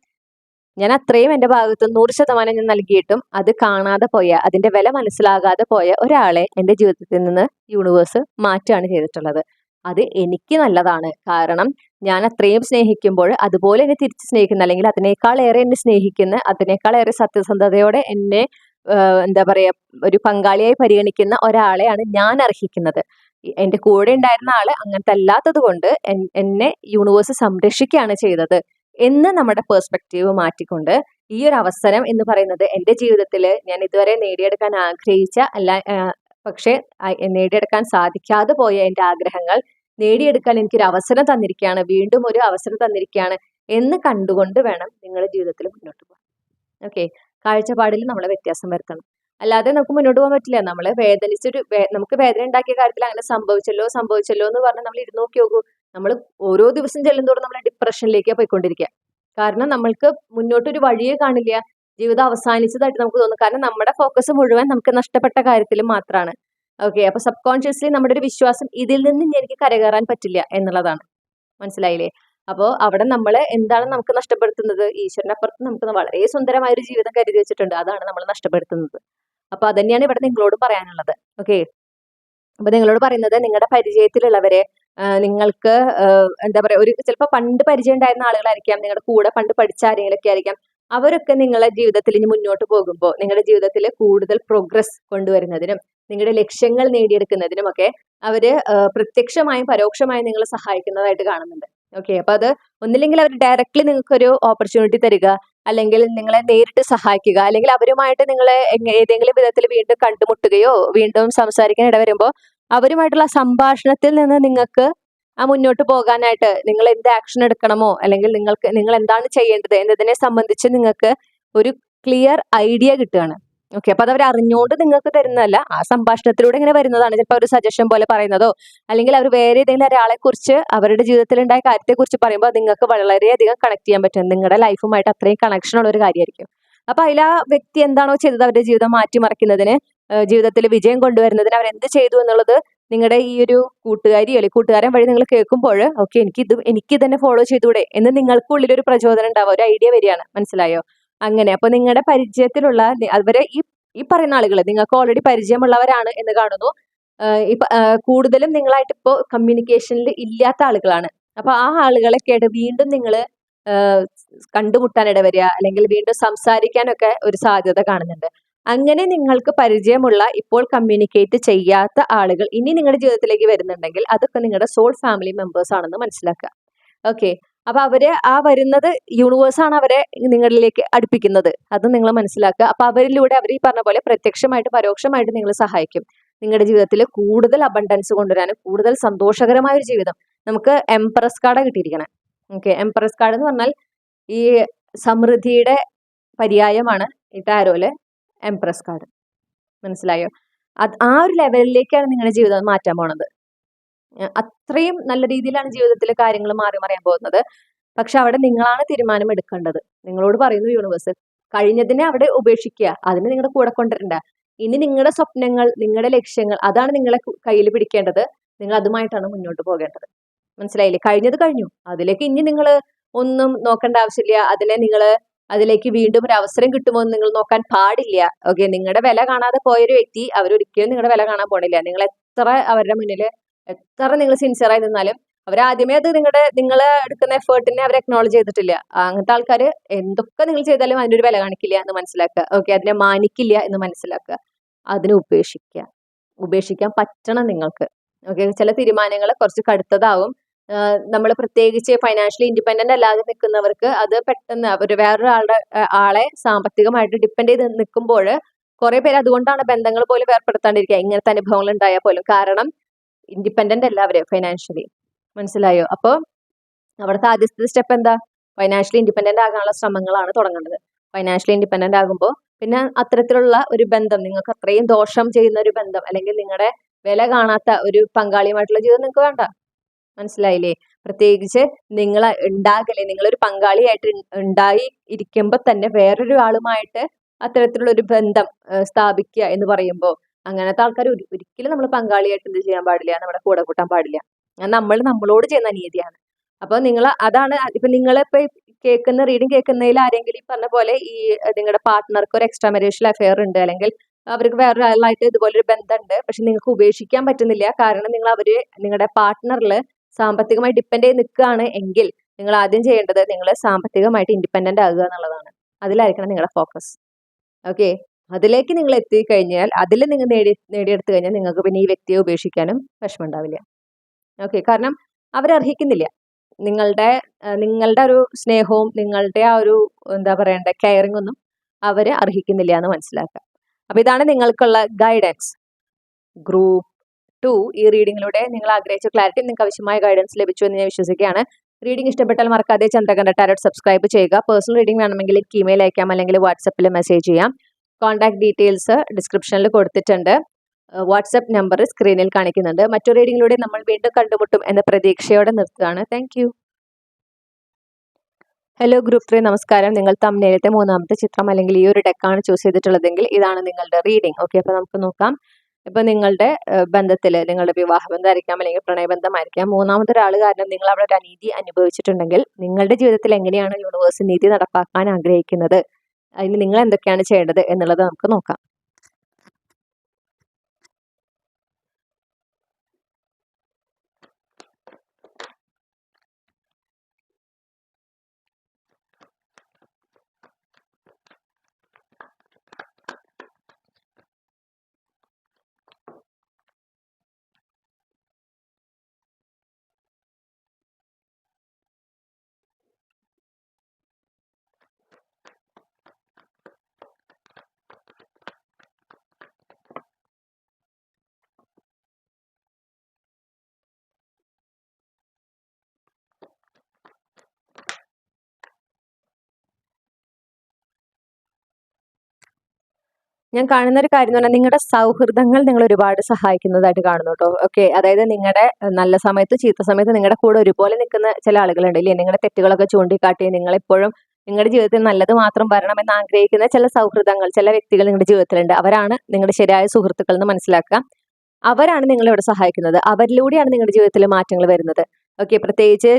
ഞാൻ അത്രയും എൻ്റെ ഭാഗത്ത് 100% ഞാൻ നൽകിയിട്ടും അത് കാണാതെ പോയ, അതിന്റെ വില മനസ്സിലാകാതെ പോയ ഒരാളെ എൻ്റെ ജീവിതത്തിൽ നിന്ന് യൂണിവേഴ്സ് മാറ്റുകയാണ് ചെയ്തിട്ടുള്ളത്. അത് എനിക്ക് നല്ലതാണ്. കാരണം ഞാൻ അത്രയും സ്നേഹിക്കുമ്പോൾ അതുപോലെ എന്നെ തിരിച്ച് സ്നേഹിക്കുന്ന, അല്ലെങ്കിൽ അതിനേക്കാൾ ഏറെ എന്നെ സ്നേഹിക്കുന്ന, അതിനേക്കാൾ ഏറെ സത്യസന്ധതയോടെ എന്നെ എന്താ പറയാ, ഒരു പങ്കാളിയായി പരിഗണിക്കുന്ന ഒരാളെയാണ് ഞാൻ അർഹിക്കുന്നത്. എന്റെ കൂടെ ഉണ്ടായിരുന്ന ആള് അങ്ങനത്തെ അല്ലാത്തത് കൊണ്ട് എന്നെ യൂണിവേഴ്സ് സംരക്ഷിക്കുകയാണ് ചെയ്തത് എന്ന് നമ്മുടെ പേഴ്സ്പെക്റ്റീവ് മാറ്റിക്കൊണ്ട് ഈ ഒരു അവസരം എന്ന് പറയുന്നത് എൻ്റെ ജീവിതത്തിൽ ഞാൻ ഇതുവരെ നേടിയെടുക്കാൻ ആഗ്രഹിച്ച പക്ഷേ നേടിയെടുക്കാൻ സാധിക്കാതെ പോയ എൻ്റെ ആഗ്രഹങ്ങൾ നേടിയെടുക്കാൻ എനിക്കൊരു അവസരം തന്നിരിക്കുകയാണ്, വീണ്ടും ഒരു അവസരം തന്നിരിക്കുകയാണ് എന്ന് കണ്ടുകൊണ്ട് വേണം നിങ്ങളുടെ ജീവിതത്തിൽ മുന്നോട്ട് പോകാൻ. ഓക്കെ, കാഴ്ചപ്പാടിൽ നമ്മൾ വ്യത്യാസം വരുത്തണം. അല്ലാതെ നമുക്ക് മുന്നോട്ട് പോകാൻ പറ്റില്ല. നമ്മൾ നമുക്ക് വേദന ഉണ്ടാക്കിയ കാര്യത്തിൽ അങ്ങനെ സംഭവിച്ചല്ലോ എന്ന് പറഞ്ഞ് നമ്മൾ ഇരുന്ന് നോക്കി നോക്കൂ, നമ്മൾ ഓരോ ദിവസം ചെല്ലുന്തോറും നമ്മൾ ഡിപ്രഷനിലേക്ക് പോയിക്കൊണ്ടിരിക്കുക. കാരണം നമ്മൾക്ക് മുന്നോട്ടൊരു വഴിയെ കാണില്ല, ജീവിതം അവസാനിച്ചതായിട്ട് നമുക്ക് തോന്നും. കാരണം നമ്മുടെ ഫോക്കസ് മുഴുവൻ നമുക്ക് നഷ്ടപ്പെട്ട കാര്യത്തിൽ മാത്രമാണ്. ഓക്കെ, അപ്പൊ സബ് കോൺഷ്യസ്ലി നമ്മുടെ ഒരു വിശ്വാസം ഇതിൽ നിന്ന് എനിക്ക് കരകയറാൻ പറ്റില്ല എന്നുള്ളതാണ്. മനസ്സിലായില്ലേ? അപ്പോൾ അവിടെ നമ്മൾ എന്താണ് നമുക്ക് നഷ്ടപ്പെടുത്തുന്നത്? ഈശ്വരനപ്പുറത്ത് നമുക്ക് വളരെ സുന്ദരമായ ഒരു ജീവിതം കരുതി വെച്ചിട്ടുണ്ട്, അതാണ് നമ്മൾ നഷ്ടപ്പെടുത്തുന്നത്. അപ്പൊ അതന്നെയാണ് ഇവിടെ നിങ്ങളോട് പറയാനുള്ളത്. ഓക്കെ, അപ്പൊ നിങ്ങളോട് പറയുന്നത് നിങ്ങളുടെ പരിചയത്തിലുള്ളവരെ നിങ്ങൾക്ക് എന്താ പറയാ, ഒരു ചിലപ്പോൾ പണ്ട് പരിചയം ഉണ്ടായിരുന്ന ആളുകളായിരിക്കാം, നിങ്ങളുടെ കൂടെ പണ്ട് പഠിച്ച ആരെങ്കിലൊക്കെ ആയിരിക്കാം. അവരൊക്കെ നിങ്ങളുടെ ജീവിതത്തിൽ ഇനി മുന്നോട്ട് പോകുമ്പോൾ നിങ്ങളുടെ ജീവിതത്തിൽ കൂടുതൽ പ്രോഗ്രസ് കൊണ്ടുവരുന്നതിനും നിങ്ങളുടെ ലക്ഷ്യങ്ങൾ നേടിയെടുക്കുന്നതിനും ഒക്കെ അവര് പ്രത്യക്ഷമായും പരോക്ഷമായും നിങ്ങളെ സഹായിക്കുന്നതായിട്ട് കാണുന്നുണ്ട്. ഓക്കെ, അപ്പൊ അത് ഒന്നില്ലെങ്കിൽ അവർ ഡയറക്റ്റ്ലി നിങ്ങൾക്കൊരു ഓപ്പർച്യൂണിറ്റി തരിക, അല്ലെങ്കിൽ നിങ്ങളെ നേരിട്ട് സഹായിക്കുക, അല്ലെങ്കിൽ അവരുമായിട്ട് നിങ്ങളെ ഏതെങ്കിലും വിധത്തിൽ വീണ്ടും കണ്ടുമുട്ടുകയോ വീണ്ടും സംസാരിക്കാൻ ഇടവരുമ്പോൾ അവരുമായിട്ടുള്ള സംഭാഷണത്തിൽ നിന്ന് നിങ്ങൾക്ക് ആ മുന്നോട്ട് പോകാനായിട്ട് നിങ്ങൾ എന്ത് ആക്ഷൻ എടുക്കണമോ, അല്ലെങ്കിൽ നിങ്ങൾ എന്താണ് ചെയ്യേണ്ടത് എന്നതിനെ സംബന്ധിച്ച് നിങ്ങൾക്ക് ഒരു ക്ലിയർ ഐഡിയ കിട്ടുകയാണ്. ഓക്കെ, അപ്പൊ അത് അവർ അറിഞ്ഞുകൊണ്ട് നിങ്ങൾക്ക് തരുന്നതല്ല, ആ സംഭാഷണത്തിലൂടെ ഇങ്ങനെ വരുന്നതാണ്. ചിലപ്പോൾ ഒരു സജഷൻ പോലെ പറയുന്നതോ, അല്ലെങ്കിൽ അവർ വേറെ ഏതെങ്കിലും ഒരാളെ കുറിച്ച് അവരുടെ ജീവിതത്തിൽ ഉണ്ടായ കാര്യത്തെ കുറിച്ച് പറയുമ്പോൾ നിങ്ങൾക്ക് വളരെയധികം കണക്ട് ചെയ്യാൻ പറ്റും, നിങ്ങളുടെ ലൈഫുമായിട്ട് അത്രയും കണക്ഷൻ ഉള്ള ഒരു കാര്യമായിരിക്കും. അപ്പൊ അതിൽ ആ വ്യക്തി എന്താണോ ചെയ്തത് അവരുടെ ജീവിതം മാറ്റിമറിക്കുന്നതിന്, ജീവിതത്തിൽ വിജയം കൊണ്ടുവരുന്നതിന് അവരെന്ത് ചെയ്തു എന്നുള്ളത് നിങ്ങളുടെ ഈ ഒരു കൂട്ടുകാരി അല്ലെങ്കിൽ കൂട്ടുകാരൻ വഴി നിങ്ങൾ കേൾക്കുമ്പോൾ ഓക്കെ, എനിക്ക് തന്നെ ഫോളോ ചെയ്തൂടെ എന്ന് നിങ്ങൾക്കുള്ളിലൊരു പ്രചോദനം ഉണ്ടാവുക, ഒരു ഐഡിയ വരികയാണ്. മനസ്സിലായോ? അങ്ങനെ അപ്പൊ നിങ്ങളുടെ പരിചയത്തിലുള്ള അവരെ ഈ പറയുന്ന ആളുകൾ നിങ്ങൾക്ക് ഓൾറെഡി പരിചയമുള്ളവരാണ് എന്ന് കാണുന്നു. കൂടുതലും നിങ്ങളായിട്ട് ഇപ്പോൾ കമ്മ്യൂണിക്കേഷനിൽ ഇല്ലാത്ത ആളുകളാണ്. അപ്പൊ ആ ആളുകളെ കേട്ട് വീണ്ടും നിങ്ങൾ കണ്ടുമുട്ടാനിട വരിക, അല്ലെങ്കിൽ വീണ്ടും സംസാരിക്കാനൊക്കെ ഒരു സാധ്യത കാണുന്നുണ്ട്. അങ്ങനെ നിങ്ങൾക്ക് പരിചയമുള്ള ഇപ്പോൾ കമ്മ്യൂണിക്കേറ്റ് ചെയ്യാത്ത ആളുകൾ ഇനി നിങ്ങളുടെ ജീവിതത്തിലേക്ക് വരുന്നുണ്ടെങ്കിൽ അതൊക്കെ നിങ്ങളുടെ സോൾ ഫാമിലി മെമ്പേഴ്സ് ആണെന്ന് മനസ്സിലാക്കുക. ഓക്കെ, അപ്പൊ ആ വരുന്നത് യൂണിവേഴ്സാണ് അവരെ നിങ്ങളിലേക്ക് അടുപ്പിക്കുന്നത്, അത് നിങ്ങൾ മനസ്സിലാക്കുക. അപ്പൊ അവരിലൂടെ അവർ ഈ പറഞ്ഞ പോലെ പ്രത്യക്ഷമായിട്ട് പരോക്ഷമായിട്ട് നിങ്ങൾ സഹായിക്കും നിങ്ങളുടെ ജീവിതത്തിൽ കൂടുതൽ അബണ്ടൻസ് കൊണ്ടുവരാനും കൂടുതൽ സന്തോഷകരമായ ഒരു ജീവിതം. നമുക്ക് എംപ്രസ് കാർഡ് കിട്ടിയിരിക്കണം. ഓക്കെ, എംപ്രസ് കാർഡ് എന്ന് പറഞ്ഞാൽ ഈ സമൃദ്ധിയുടെ പര്യായമാണ് ഈ ടാരോയിലെ എംപ്രസ് കാർഡ്. മനസ്സിലായോ? ആ ഒരു ലെവലിലേക്കാണ് നിങ്ങളുടെ ജീവിതം മാറ്റാൻ പോണത്. അത്രയും നല്ല രീതിയിലാണ് ജീവിതത്തിൽ കാര്യങ്ങൾ മറിയാൻ പോകുന്നത്. പക്ഷെ അവിടെ നിങ്ങളാണ് തീരുമാനം എടുക്കേണ്ടത്. നിങ്ങളോട് പറയുന്നു യൂണിവേഴ്സ്, കഴിഞ്ഞതിനെ അവിടെ ഉപേക്ഷിക്കുക, അതിന് നിങ്ങളുടെ കൂടെ കൊണ്ടുവരണ്ട. ഇനി നിങ്ങളുടെ സ്വപ്നങ്ങൾ, നിങ്ങളുടെ ലക്ഷ്യങ്ങൾ, അതാണ് നിങ്ങളെ കയ്യിൽ പിടിക്കേണ്ടത്. നിങ്ങൾ അതുമായിട്ടാണ് മുന്നോട്ട് പോകേണ്ടത്. മനസ്സിലായില്ലേ? കഴിഞ്ഞത് കഴിഞ്ഞു, അതിലേക്ക് ഇനി നിങ്ങൾ ഒന്നും നോക്കേണ്ട ആവശ്യമില്ല. അതിനെ നിങ്ങൾ അതിലേക്ക് വീണ്ടും ഒരു അവസരം കിട്ടുമോ എന്ന് നിങ്ങൾ നോക്കാൻ പാടില്ല. ഓക്കെ, നിങ്ങളുടെ വില കാണാതെ പോയൊരു വ്യക്തി അവരൊരിക്കലും നിങ്ങളുടെ വില കാണാൻ പോണില്ല. നിങ്ങൾ എത്ര അവരുടെ മുന്നിൽ എത്ര നിങ്ങൾ സിൻസിയറായി നിന്നാലും അവരാദ്യമേ അത് നിങ്ങൾ എടുക്കുന്ന എഫേർട്ടിനെ അവർ അക്നോളജ് ചെയ്തിട്ടില്ല. അങ്ങനത്തെ ആൾക്കാർ എന്തൊക്കെ നിങ്ങൾ ചെയ്താലും അതിനൊരു വില കാണിക്കില്ല എന്ന് മനസ്സിലാക്കുക. ഓക്കെ, അതിനെ മാനിക്കില്ല എന്ന് മനസ്സിലാക്കുക. അതിനെ ഉപേക്ഷിക്കാൻ പറ്റണം നിങ്ങൾക്ക്. ഓക്കെ, ചില തീരുമാനങ്ങൾ കുറച്ച് കടുത്തതാവും. നമ്മൾ പ്രത്യേകിച്ച് ഫൈനാൻഷ്യലി ഇൻഡിപെൻഡന്റ് അല്ലാതെ നിൽക്കുന്നവർക്ക് അത് പെട്ടെന്ന് ഒരു വേറൊരാളുടെ ആളെ സാമ്പത്തികമായിട്ട് ഡിപ്പെൻഡ് ചെയ്ത് നിൽക്കുമ്പോൾ കുറെ പേര് അതുകൊണ്ടാണ് ബന്ധങ്ങൾ പോലും ഏർപ്പെടുത്താണ്ടിരിക്കുക ഇങ്ങനത്തെ അനുഭവങ്ങൾ ഉണ്ടായാൽ പോലും. കാരണം ഇൻഡിപെൻഡന്റ് അല്ല അവര് ഫൈനാൻഷ്യലി. മനസ്സിലായോ? അപ്പോൾ അവിടുത്തെ ആദ്യത്തെ സ്റ്റെപ്പ് എന്താ? ഫൈനാൻഷ്യലി ഇൻഡിപെൻഡന്റ് ആകാനുള്ള ശ്രമങ്ങളാണ് തുടങ്ങേണ്ടത്. ഫൈനാൻഷ്യലി ഇൻഡിപെൻഡന്റ് ആകുമ്പോൾ പിന്നെ അത്തരത്തിലുള്ള ഒരു ബന്ധം, നിങ്ങൾക്ക് അത്രയും ദോഷം ചെയ്യുന്ന ഒരു ബന്ധം അല്ലെങ്കിൽ നിങ്ങളുടെ വില കാണാത്ത ഒരു പങ്കാളിയുമായിട്ടുള്ള ജീവിതം നിങ്ങൾക്ക് വേണ്ട. മനസ്സിലായില്ലേ? പ്രത്യേകിച്ച് നിങ്ങളൊരു പങ്കാളിയായിട്ട് ഉണ്ടായി ഇരിക്കുമ്പോൾ തന്നെ വേറൊരു ആളുമായിട്ട് അത്തരത്തിലുള്ള ഒരു ബന്ധം സ്ഥാപിക്കുക എന്ന് പറയുമ്പോൾ അങ്ങനത്തെ ആൾക്കാർ ഒരിക്കലും നമ്മൾ പങ്കാളിയായിട്ട് എന്ത് ചെയ്യാൻ പാടില്ല, നമ്മുടെ കൂടെ കൂട്ടാൻ പാടില്ല. നമ്മൾ നമ്മളോട് ചെയ്യുന്ന അനീതിയാണ്. അപ്പൊ അതാണ് ഇപ്പൊ നിങ്ങളിപ്പോ റീഡിങ് കേൾക്കുന്നതിൽ ആരെങ്കിലും ഈ പറഞ്ഞ പോലെ ഈ നിങ്ങളുടെ പാർട്ട്ണർക്ക് ഒരു എക്സ്ട്രാ മാരിറ്റൽ അഫെയർ ഉണ്ട്, അല്ലെങ്കിൽ അവർക്ക് വേറൊരാളായിട്ട് ഇതുപോലൊരു ബന്ധമുണ്ട്, പക്ഷെ നിങ്ങൾക്ക് ഉപേക്ഷിക്കാൻ പറ്റുന്നില്ല. കാരണം നിങ്ങളുടെ പാർട്ട്ണറിൽ സാമ്പത്തികമായി ഡിപ്പെൻഡ് ചെയ്ത് നിൽക്കുകയാണ് എങ്കിൽ നിങ്ങൾ ആദ്യം ചെയ്യേണ്ടത് നിങ്ങൾ സാമ്പത്തികമായിട്ട് ഇൻഡിപെൻഡന്റ് ആകുക എന്നുള്ളതാണ്. അതിലായിരിക്കണം നിങ്ങളുടെ ഫോക്കസ്. ഓക്കെ, അതിലേക്ക് നിങ്ങൾ എത്തിക്കഴിഞ്ഞാൽ, അതിൽ നിങ്ങൾ നേടിയെടുത്തു കഴിഞ്ഞാൽ നിങ്ങൾക്ക് പിന്നെ ഈ വ്യക്തിയെ ഉപേക്ഷിക്കാനും വിഷമമുണ്ടാവില്ല. ഓക്കെ, കാരണം അവരർഹിക്കുന്നില്ല നിങ്ങളുടെ ഒരു സ്നേഹവും നിങ്ങളുടെ ആ ഒരു എന്താ പറയണ്ടേ കെയറിംഗ് ഒന്നും അവര് അർഹിക്കുന്നില്ല എന്ന് മനസ്സിലാക്കുക. അപ്പൊ ഇതാണ് നിങ്ങൾക്കുള്ള ഗൈഡൻസ്. ഗ്രൂപ്പ് 2 ഈ റീഡിങ്ങിലൂടെ നിങ്ങൾ ആഗ്രഹിച്ച ക്ലാരിറ്റി, നിങ്ങൾക്ക് ആവശ്യമായ ഗൈഡൻസ് ലഭിച്ചു എന്ന് ഞാൻ വിശ്വസിക്കുകയാണ്. റീഡിംഗ് ഇഷ്ടപ്പെട്ടാൽ മറക്കാതെ ചന്ദ്രകണ്ഠ ടാരോട്ട് സബ്സ്ക്രൈബ് ചെയ്യുക. പേഴ്സണൽ റീഡിംഗ് വേണമെങ്കിൽ എനിക്ക് ഇമെയിൽ അയക്കാം, അല്ലെങ്കിൽ വാട്സപ്പിൽ മെസ്സേജ് ചെയ്യാം. കോൺടാക്ട് ഡീറ്റെയിൽസ് ഡിസ്ക്രിപ്ഷനിൽ കൊടുത്തിട്ടുണ്ട്. വാട്സപ്പ് നമ്പർ സ്ക്രീനിൽ കാണിക്കുന്നുണ്ട്. മറ്റൊരു റീഡിങ്ങിലൂടെ നമ്മൾ വീണ്ടും കണ്ടുമുട്ടും എന്ന പ്രതീക്ഷയോടെ നിർത്തുകയാണ്. Thank you. ഹലോ ഗ്രൂപ്പ് 3, നമസ്കാരം. നിങ്ങൾ തംബ്നെയിലത്തെ മൂന്നാമത്തെ ചിത്രം അല്ലെങ്കിൽ ഈ ഒരു ഡെക്കാണ് ചൂസ് ചെയ്തിട്ടുള്ളതെങ്കിൽ ഇതാണ് നിങ്ങളുടെ റീഡിംഗ്. ഓക്കെ, അപ്പൊ നമുക്ക് നോക്കാം. ഇപ്പൊ നിങ്ങളുടെ ബന്ധത്തില്, നിങ്ങളുടെ വിവാഹബന്ധമായിരിക്കാം അല്ലെങ്കിൽ പ്രണയബന്ധമായിരിക്കാം, മൂന്നാമത്തെ ഒരാൾ കാരണം നിങ്ങൾ അവിടെ ഒരു അനീതി അനുഭവിച്ചിട്ടുണ്ടെങ്കിൽ നിങ്ങളുടെ ജീവിതത്തിൽ എങ്ങനെയാണ് യൂണിവേഴ്സ് നീതി നടപ്പാക്കാൻ ആഗ്രഹിക്കുന്നത്, അതിന് നിങ്ങൾ എന്തൊക്കെയാണ് ചെയ്യേണ്ടത് എന്നുള്ളത് നമുക്ക് നോക്കാം. ഞാൻ കാണുന്ന ഒരു കാര്യം എന്ന് പറഞ്ഞാൽ നിങ്ങളുടെ സൗഹൃദങ്ങൾ നിങ്ങൾ ഒരുപാട് സഹായിക്കുന്നതായിട്ട് കാണുന്നു കേട്ടോ. ഓക്കെ, അതായത് നിങ്ങളുടെ നല്ല സമയത്ത് ചീത്ത സമയത്ത് നിങ്ങളുടെ കൂടെ ഒരുപോലെ നിൽക്കുന്ന ചില ആളുകളുണ്ട് ഇല്ലേ? നിങ്ങളുടെ തെറ്റുകളൊക്കെ ചൂണ്ടിക്കാട്ടി നിങ്ങളെപ്പോഴും നിങ്ങളുടെ ജീവിതത്തിൽ നല്ലത് മാത്രം വരണമെന്ന് ആഗ്രഹിക്കുന്ന ചില സൗഹൃദങ്ങൾ, ചില വ്യക്തികൾ നിങ്ങളുടെ ജീവിതത്തിലുണ്ട്. അവരാണ് നിങ്ങളുടെ ശരിയായ സുഹൃത്തുക്കൾ എന്ന് മനസ്സിലാക്കുക. അവരാണ് നിങ്ങളിവിടെ സഹായിക്കുന്നത്. അവരിലൂടെയാണ് നിങ്ങളുടെ ജീവിതത്തിൽ മാറ്റങ്ങൾ വരുന്നത്. ഓക്കെ, പ്രത്യേകിച്ച്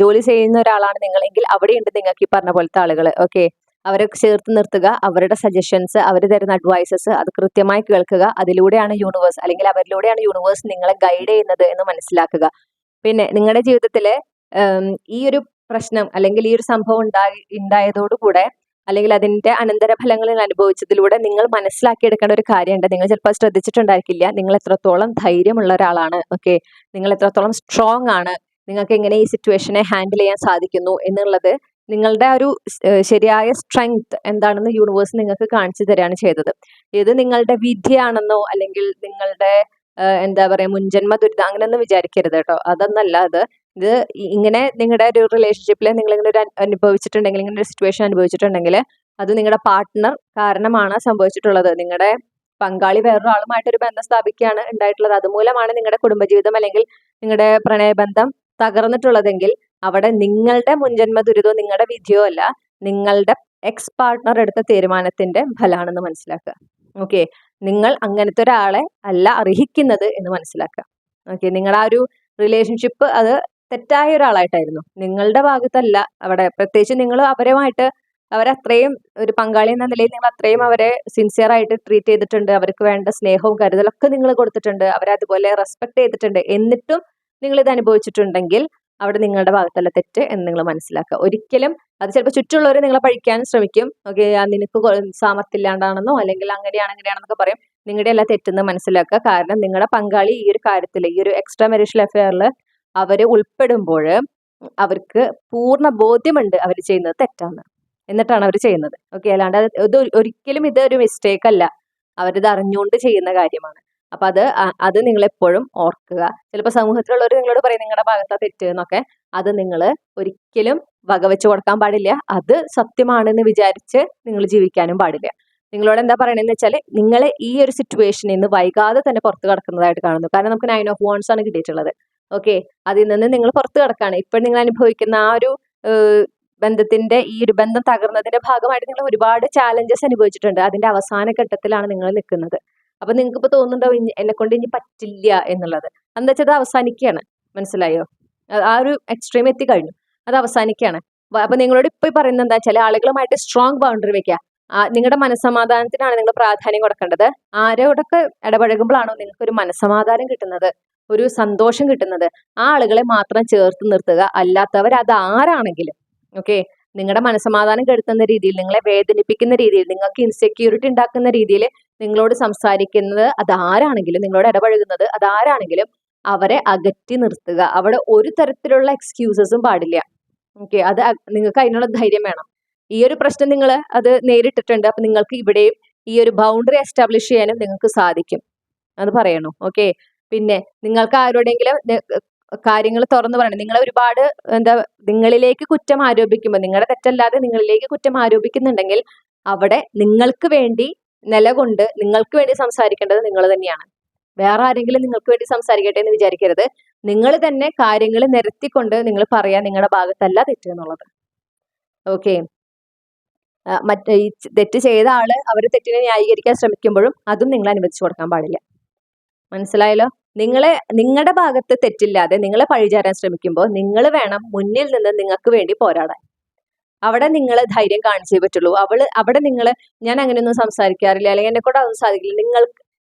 ജോലി ചെയ്യുന്ന ഒരാളാണ് നിങ്ങളെങ്കിൽ അവിടെയുണ്ട് നിങ്ങൾക്ക് ഈ പറഞ്ഞ പോലത്തെ ആളുകൾ. ഓക്കെ, അവരെ ചേർത്ത് നിർത്തുക, അവരുടെ സജഷൻസ്, അവർ തരുന്ന അഡ്വൈസസ് അത് കൃത്യമായി കേൾക്കുക. അതിലൂടെയാണ് യൂണിവേഴ്സ്, അല്ലെങ്കിൽ അവരിലൂടെയാണ് യൂണിവേഴ്സ് നിങ്ങളെ ഗൈഡ് ചെയ്യുന്നത് എന്ന് മനസ്സിലാക്കുക. പിന്നെ നിങ്ങളുടെ ജീവിതത്തിലെ ഈ ഒരു പ്രശ്നം അല്ലെങ്കിൽ ഈ ഒരു സംഭവം ഉണ്ടായതോടുകൂടെ അല്ലെങ്കിൽ അതിന്റെ അനന്തരഫലങ്ങളിൽ അനുഭവിച്ചതിലൂടെ നിങ്ങൾ മനസ്സിലാക്കിയെടുക്കേണ്ട ഒരു കാര്യമുണ്ട്. നിങ്ങൾ ചിലപ്പോൾ ശ്രദ്ധിച്ചിട്ടുണ്ടായിരിക്കില്ല. നിങ്ങൾ എത്രത്തോളം ധൈര്യമുള്ള ഒരാളാണ്. ഓക്കെ, നിങ്ങൾ എത്രത്തോളം സ്ട്രോങ് ആണ്, നിങ്ങൾക്ക് എങ്ങനെ ഈ സിറ്റുവേഷനെ ഹാൻഡിൽ ചെയ്യാൻ സാധിക്കുന്നു എന്നുള്ളത്, നിങ്ങളുടെ ഒരു ശരിയായ സ്ട്രെങ്ത് എന്താണെന്ന് യൂണിവേഴ്സ് നിങ്ങൾക്ക് കാണിച്ചു തരികയാണ് ചെയ്തത്. ഇത് നിങ്ങളുടെ വിധിയാണെന്നോ അല്ലെങ്കിൽ നിങ്ങളുടെ എന്താ പറയാ മുൻജന്മ ദുരിതം അങ്ങനെയൊന്നും വിചാരിക്കരുത് കേട്ടോ. അതൊന്നല്ല. ഇത് ഇങ്ങനെ നിങ്ങളുടെ ഒരു റിലേഷൻഷിപ്പിൽ നിങ്ങൾ ഇങ്ങനെ ഒരു അനുഭവിച്ചിട്ടുണ്ടെങ്കിൽ, ഇങ്ങനെ ഒരു സിറ്റുവേഷൻ അനുഭവിച്ചിട്ടുണ്ടെങ്കിൽ അത് നിങ്ങളുടെ പാർട്ട്ണർ കാരണമാണ് സംഭവിച്ചിട്ടുള്ളത്. നിങ്ങളുടെ പങ്കാളി വേറൊരാളുമായിട്ടൊരു ബന്ധം സ്ഥാപിക്കുകയാണ് ഉണ്ടായിട്ടുള്ളത്. അതുമൂലമാണ് നിങ്ങളുടെ കുടുംബജീവിതം അല്ലെങ്കിൽ നിങ്ങളുടെ പ്രണയബന്ധം തകർന്നിട്ടുള്ളതെങ്കിൽ അവിടെ നിങ്ങളുടെ മുൻജന്മ ദുരിതമോ നിങ്ങളുടെ വിധിയോ അല്ല, നിങ്ങളുടെ എക്സ് പാർട്ട്ണർ എടുത്ത തീരുമാനത്തിന്റെ ഫലമാണെന്ന് മനസ്സിലാക്കുക. ഓക്കെ, നിങ്ങൾ അങ്ങനത്തെ ഒരാളെ അല്ല അർഹിക്കുന്നത് എന്ന് മനസ്സിലാക്കുക. ഓക്കെ, നിങ്ങളുടെ ആ ഒരു റിലേഷൻഷിപ്പ് അത് തെറ്റായ ഒരാളായിട്ടായിരുന്നു, നിങ്ങളുടെ ഭാഗത്തല്ല അവിടെ. പ്രത്യേകിച്ച് നിങ്ങൾ അവരുമായിട്ട് അവരത്രയും ഒരു പങ്കാളി എന്ന നിലയിൽ നിങ്ങൾ അത്രയും അവരെ സിൻസിയർ ആയിട്ട് ട്രീറ്റ് ചെയ്തിട്ടുണ്ട്. അവർക്ക് വേണ്ട സ്നേഹവും കരുതലൊക്കെ നിങ്ങൾ കൊടുത്തിട്ടുണ്ട്. അവരെ അതുപോലെ റെസ്പെക്ട് ചെയ്തിട്ടുണ്ട്. എന്നിട്ടും നിങ്ങൾ ഇത് അനുഭവിച്ചിട്ടുണ്ടെങ്കിൽ അവിടെ നിങ്ങളുടെ ഭാഗത്തല്ല തെറ്റ് എന്ന് നിങ്ങൾ മനസ്സിലാക്കുക. ഒരിക്കലും അത് ചിലപ്പോൾ ചുറ്റുമുള്ളവർ നിങ്ങളെ പഴിക്കാൻ ശ്രമിക്കും. ഓക്കെ, നിനക്ക് സാമർത്ഥ്യമില്ലാണ്ടാണെന്നോ അല്ലെങ്കിൽ അങ്ങനെയാണ് ഇങ്ങനെയാണെന്നൊക്കെ പറയും. നിങ്ങളുടെ എല്ലാ തെറ്റെന്ന് മനസ്സിലാക്കുക. കാരണം നിങ്ങളുടെ പങ്കാളി ഈ ഒരു കാര്യത്തിൽ, ഈ ഒരു എക്സ്ട്രാ മാരിറ്റൽ അഫെയറിൽ അവർ ഉൾപ്പെടുമ്പോൾ അവർക്ക് പൂർണ്ണ ബോധ്യമുണ്ട് അവർ ചെയ്യുന്നത് തെറ്റാണ്, എന്നിട്ടാണ് അവർ ചെയ്യുന്നത്. ഓക്കെ, അല്ലാണ്ട് ഇത് ഒരിക്കലും ഇതൊരു മിസ്റ്റേക്ക് അല്ല, അവരിത് അറിഞ്ഞുകൊണ്ട് ചെയ്യുന്ന കാര്യമാണ്. അപ്പൊ അത് നിങ്ങൾ എപ്പോഴും ഓർക്കുക. ചിലപ്പോൾ സമൂഹത്തിലുള്ളവർ നിങ്ങളോട് പറയും നിങ്ങളുടെ ഭാഗത്താ തെറ്റ് എന്നൊക്കെ. അത് നിങ്ങൾ ഒരിക്കലും വകവെച്ച് കൊടുക്കാൻ പാടില്ല. അത് സത്യമാണെന്ന് വിചാരിച്ച് നിങ്ങൾ ജീവിക്കാനും പാടില്ല. നിങ്ങളോട് എന്താ പറയണെന്ന് വെച്ചാൽ നിങ്ങൾ ഈ ഒരു സിറ്റുവേഷനിൽ നിന്ന് വൈകാതെ തന്നെ പുറത്ത് കടക്കുന്നതായിട്ട് കാണുന്നു. കാരണം നമുക്ക് 9 ഓഫ് വാണ്ട്സ് ആണ് കിട്ടിയിട്ടുള്ളത്. ഓക്കെ, അതിൽ നിന്ന് നിങ്ങൾ പുറത്ത് കടക്കാണ്. ഇപ്പോൾ നിങ്ങൾ അനുഭവിക്കുന്ന ആ ഒരു ബന്ധത്തിന്റെ ഈ ഒരു ബന്ധം തകർന്നതിന്റെ ഭാഗമായിട്ട് നിങ്ങൾ ഒരുപാട് ചാലഞ്ചസ് അനുഭവിച്ചിട്ടുണ്ട്. അതിന്റെ അവസാന ഘട്ടത്തിലാണ് നിങ്ങൾ നിൽക്കുന്നത്. അപ്പൊ നിങ്ങൾക്ക് ഇപ്പൊ തോന്നുന്നുണ്ടാവും എന്നെ കൊണ്ട് ഇനി പറ്റില്ല എന്നുള്ളത്. എന്താ വെച്ചാൽ അത് അവസാനിക്കുകയാണ്. മനസ്സിലായോ? ആ ഒരു എക്സ്ട്രീം എത്തി കഴിഞ്ഞു, അത് അവസാനിക്കുകയാണ്. അപ്പൊ നിങ്ങളോട് ഇപ്പൊ പറയുന്നത് എന്താ വെച്ചാൽ ആളുകളുമായിട്ട് സ്ട്രോങ് ബൗണ്ടറി വെക്കുക. നിങ്ങളുടെ മനസ്സമാധാനത്തിനാണ് നിങ്ങൾ പ്രാധാന്യം കൊടുക്കേണ്ടത്. ആരോടൊക്കെ ഇടപഴകുമ്പോഴാണോ നിങ്ങൾക്ക് ഒരു മനസ്സമാധാനം കിട്ടുന്നത്, ഒരു സന്തോഷം കിട്ടുന്നത്, ആ ആളുകളെ മാത്രം ചേർത്ത് നിർത്തുക. അല്ലാത്തവർ അത് ആരാണെങ്കിലും ഓക്കെ, നിങ്ങളുടെ മനസ്സമാധാനം കെടുത്തുന്ന രീതിയിൽ, നിങ്ങളെ വേദനിപ്പിക്കുന്ന രീതിയിൽ, നിങ്ങൾക്ക് ഇൻസെക്യൂരിറ്റി ഉണ്ടാക്കുന്ന രീതിയിൽ നിങ്ങളോട് സംസാരിക്കുന്നത് അതാരാണെങ്കിലും, നിങ്ങളോട് ഇടപഴകുന്നത് അതാരാണെങ്കിലും അവരെ അകറ്റി നിർത്തുക. അവിടെ ഒരു തരത്തിലുള്ള എക്സ്ക്യൂസസും പാടില്ല. ഓക്കെ, അത് നിങ്ങൾക്ക് അതിനുള്ള ധൈര്യം വേണം. ഈ ഒരു പ്രശ്നം നിങ്ങൾ അത് നേരിട്ടിട്ടുണ്ട്. അപ്പൊ നിങ്ങൾക്ക് ഇവിടെയും ഈ ഒരു ബൗണ്ടറി എസ്റ്റാബ്ലിഷ് ചെയ്യാനും നിങ്ങൾക്ക് സാധിക്കും. അത് പറയണു. ഓക്കെ, പിന്നെ നിങ്ങൾക്ക് ആരോടെങ്കിലും കാര്യങ്ങൾ തുറന്നു പറയണം. നിങ്ങളെ ഒരുപാട് നിങ്ങളിലേക്ക് കുറ്റം ആരോപിക്കുമ്പോൾ, നിങ്ങളുടെ തെറ്റല്ലാതെ നിങ്ങളിലേക്ക് കുറ്റം ആരോപിക്കുന്നുണ്ടെങ്കിൽ അവിടെ നിങ്ങൾക്ക് വേണ്ടി നിലകൊണ്ട് നിങ്ങൾക്ക് വേണ്ടി സംസാരിക്കേണ്ടത് നിങ്ങൾ തന്നെയാണ്. വേറെ ആരെങ്കിലും നിങ്ങൾക്ക് വേണ്ടി സംസാരിക്കട്ടെ എന്ന് വിചാരിക്കരുത്. നിങ്ങൾ തന്നെ കാര്യങ്ങൾ നിരത്തിക്കൊണ്ട് നിങ്ങൾ പറയാ നിങ്ങളുടെ ഭാഗത്തല്ല തെറ്റ് എന്നുള്ളത്. ഓക്കെ, ഈ തെറ്റ് ചെയ്ത ആള് അവര് തെറ്റിനെ ന്യായീകരിക്കാൻ ശ്രമിക്കുമ്പോഴും അതും നിങ്ങൾ അനുവദിച്ചു കൊടുക്കാൻ പാടില്ല. മനസ്സിലായല്ലോ? നിങ്ങളുടെ ഭാഗത്ത് തെറ്റില്ലാതെ നിങ്ങളെ പഴിചാരാൻ ശ്രമിക്കുമ്പോൾ നിങ്ങൾ വേണം മുന്നിൽ നിന്ന് നിങ്ങൾക്ക് വേണ്ടി പോരാടാൻ. അവിടെ നിങ്ങൾ ധൈര്യം കാണിച്ചേ പറ്റുള്ളൂ. അവിടെ നിങ്ങൾ ഞാൻ അങ്ങനെയൊന്നും സംസാരിക്കാറില്ല, അല്ലെങ്കിൽ എന്നെ കൂടെ അതൊന്നും സാധിക്കില്ല.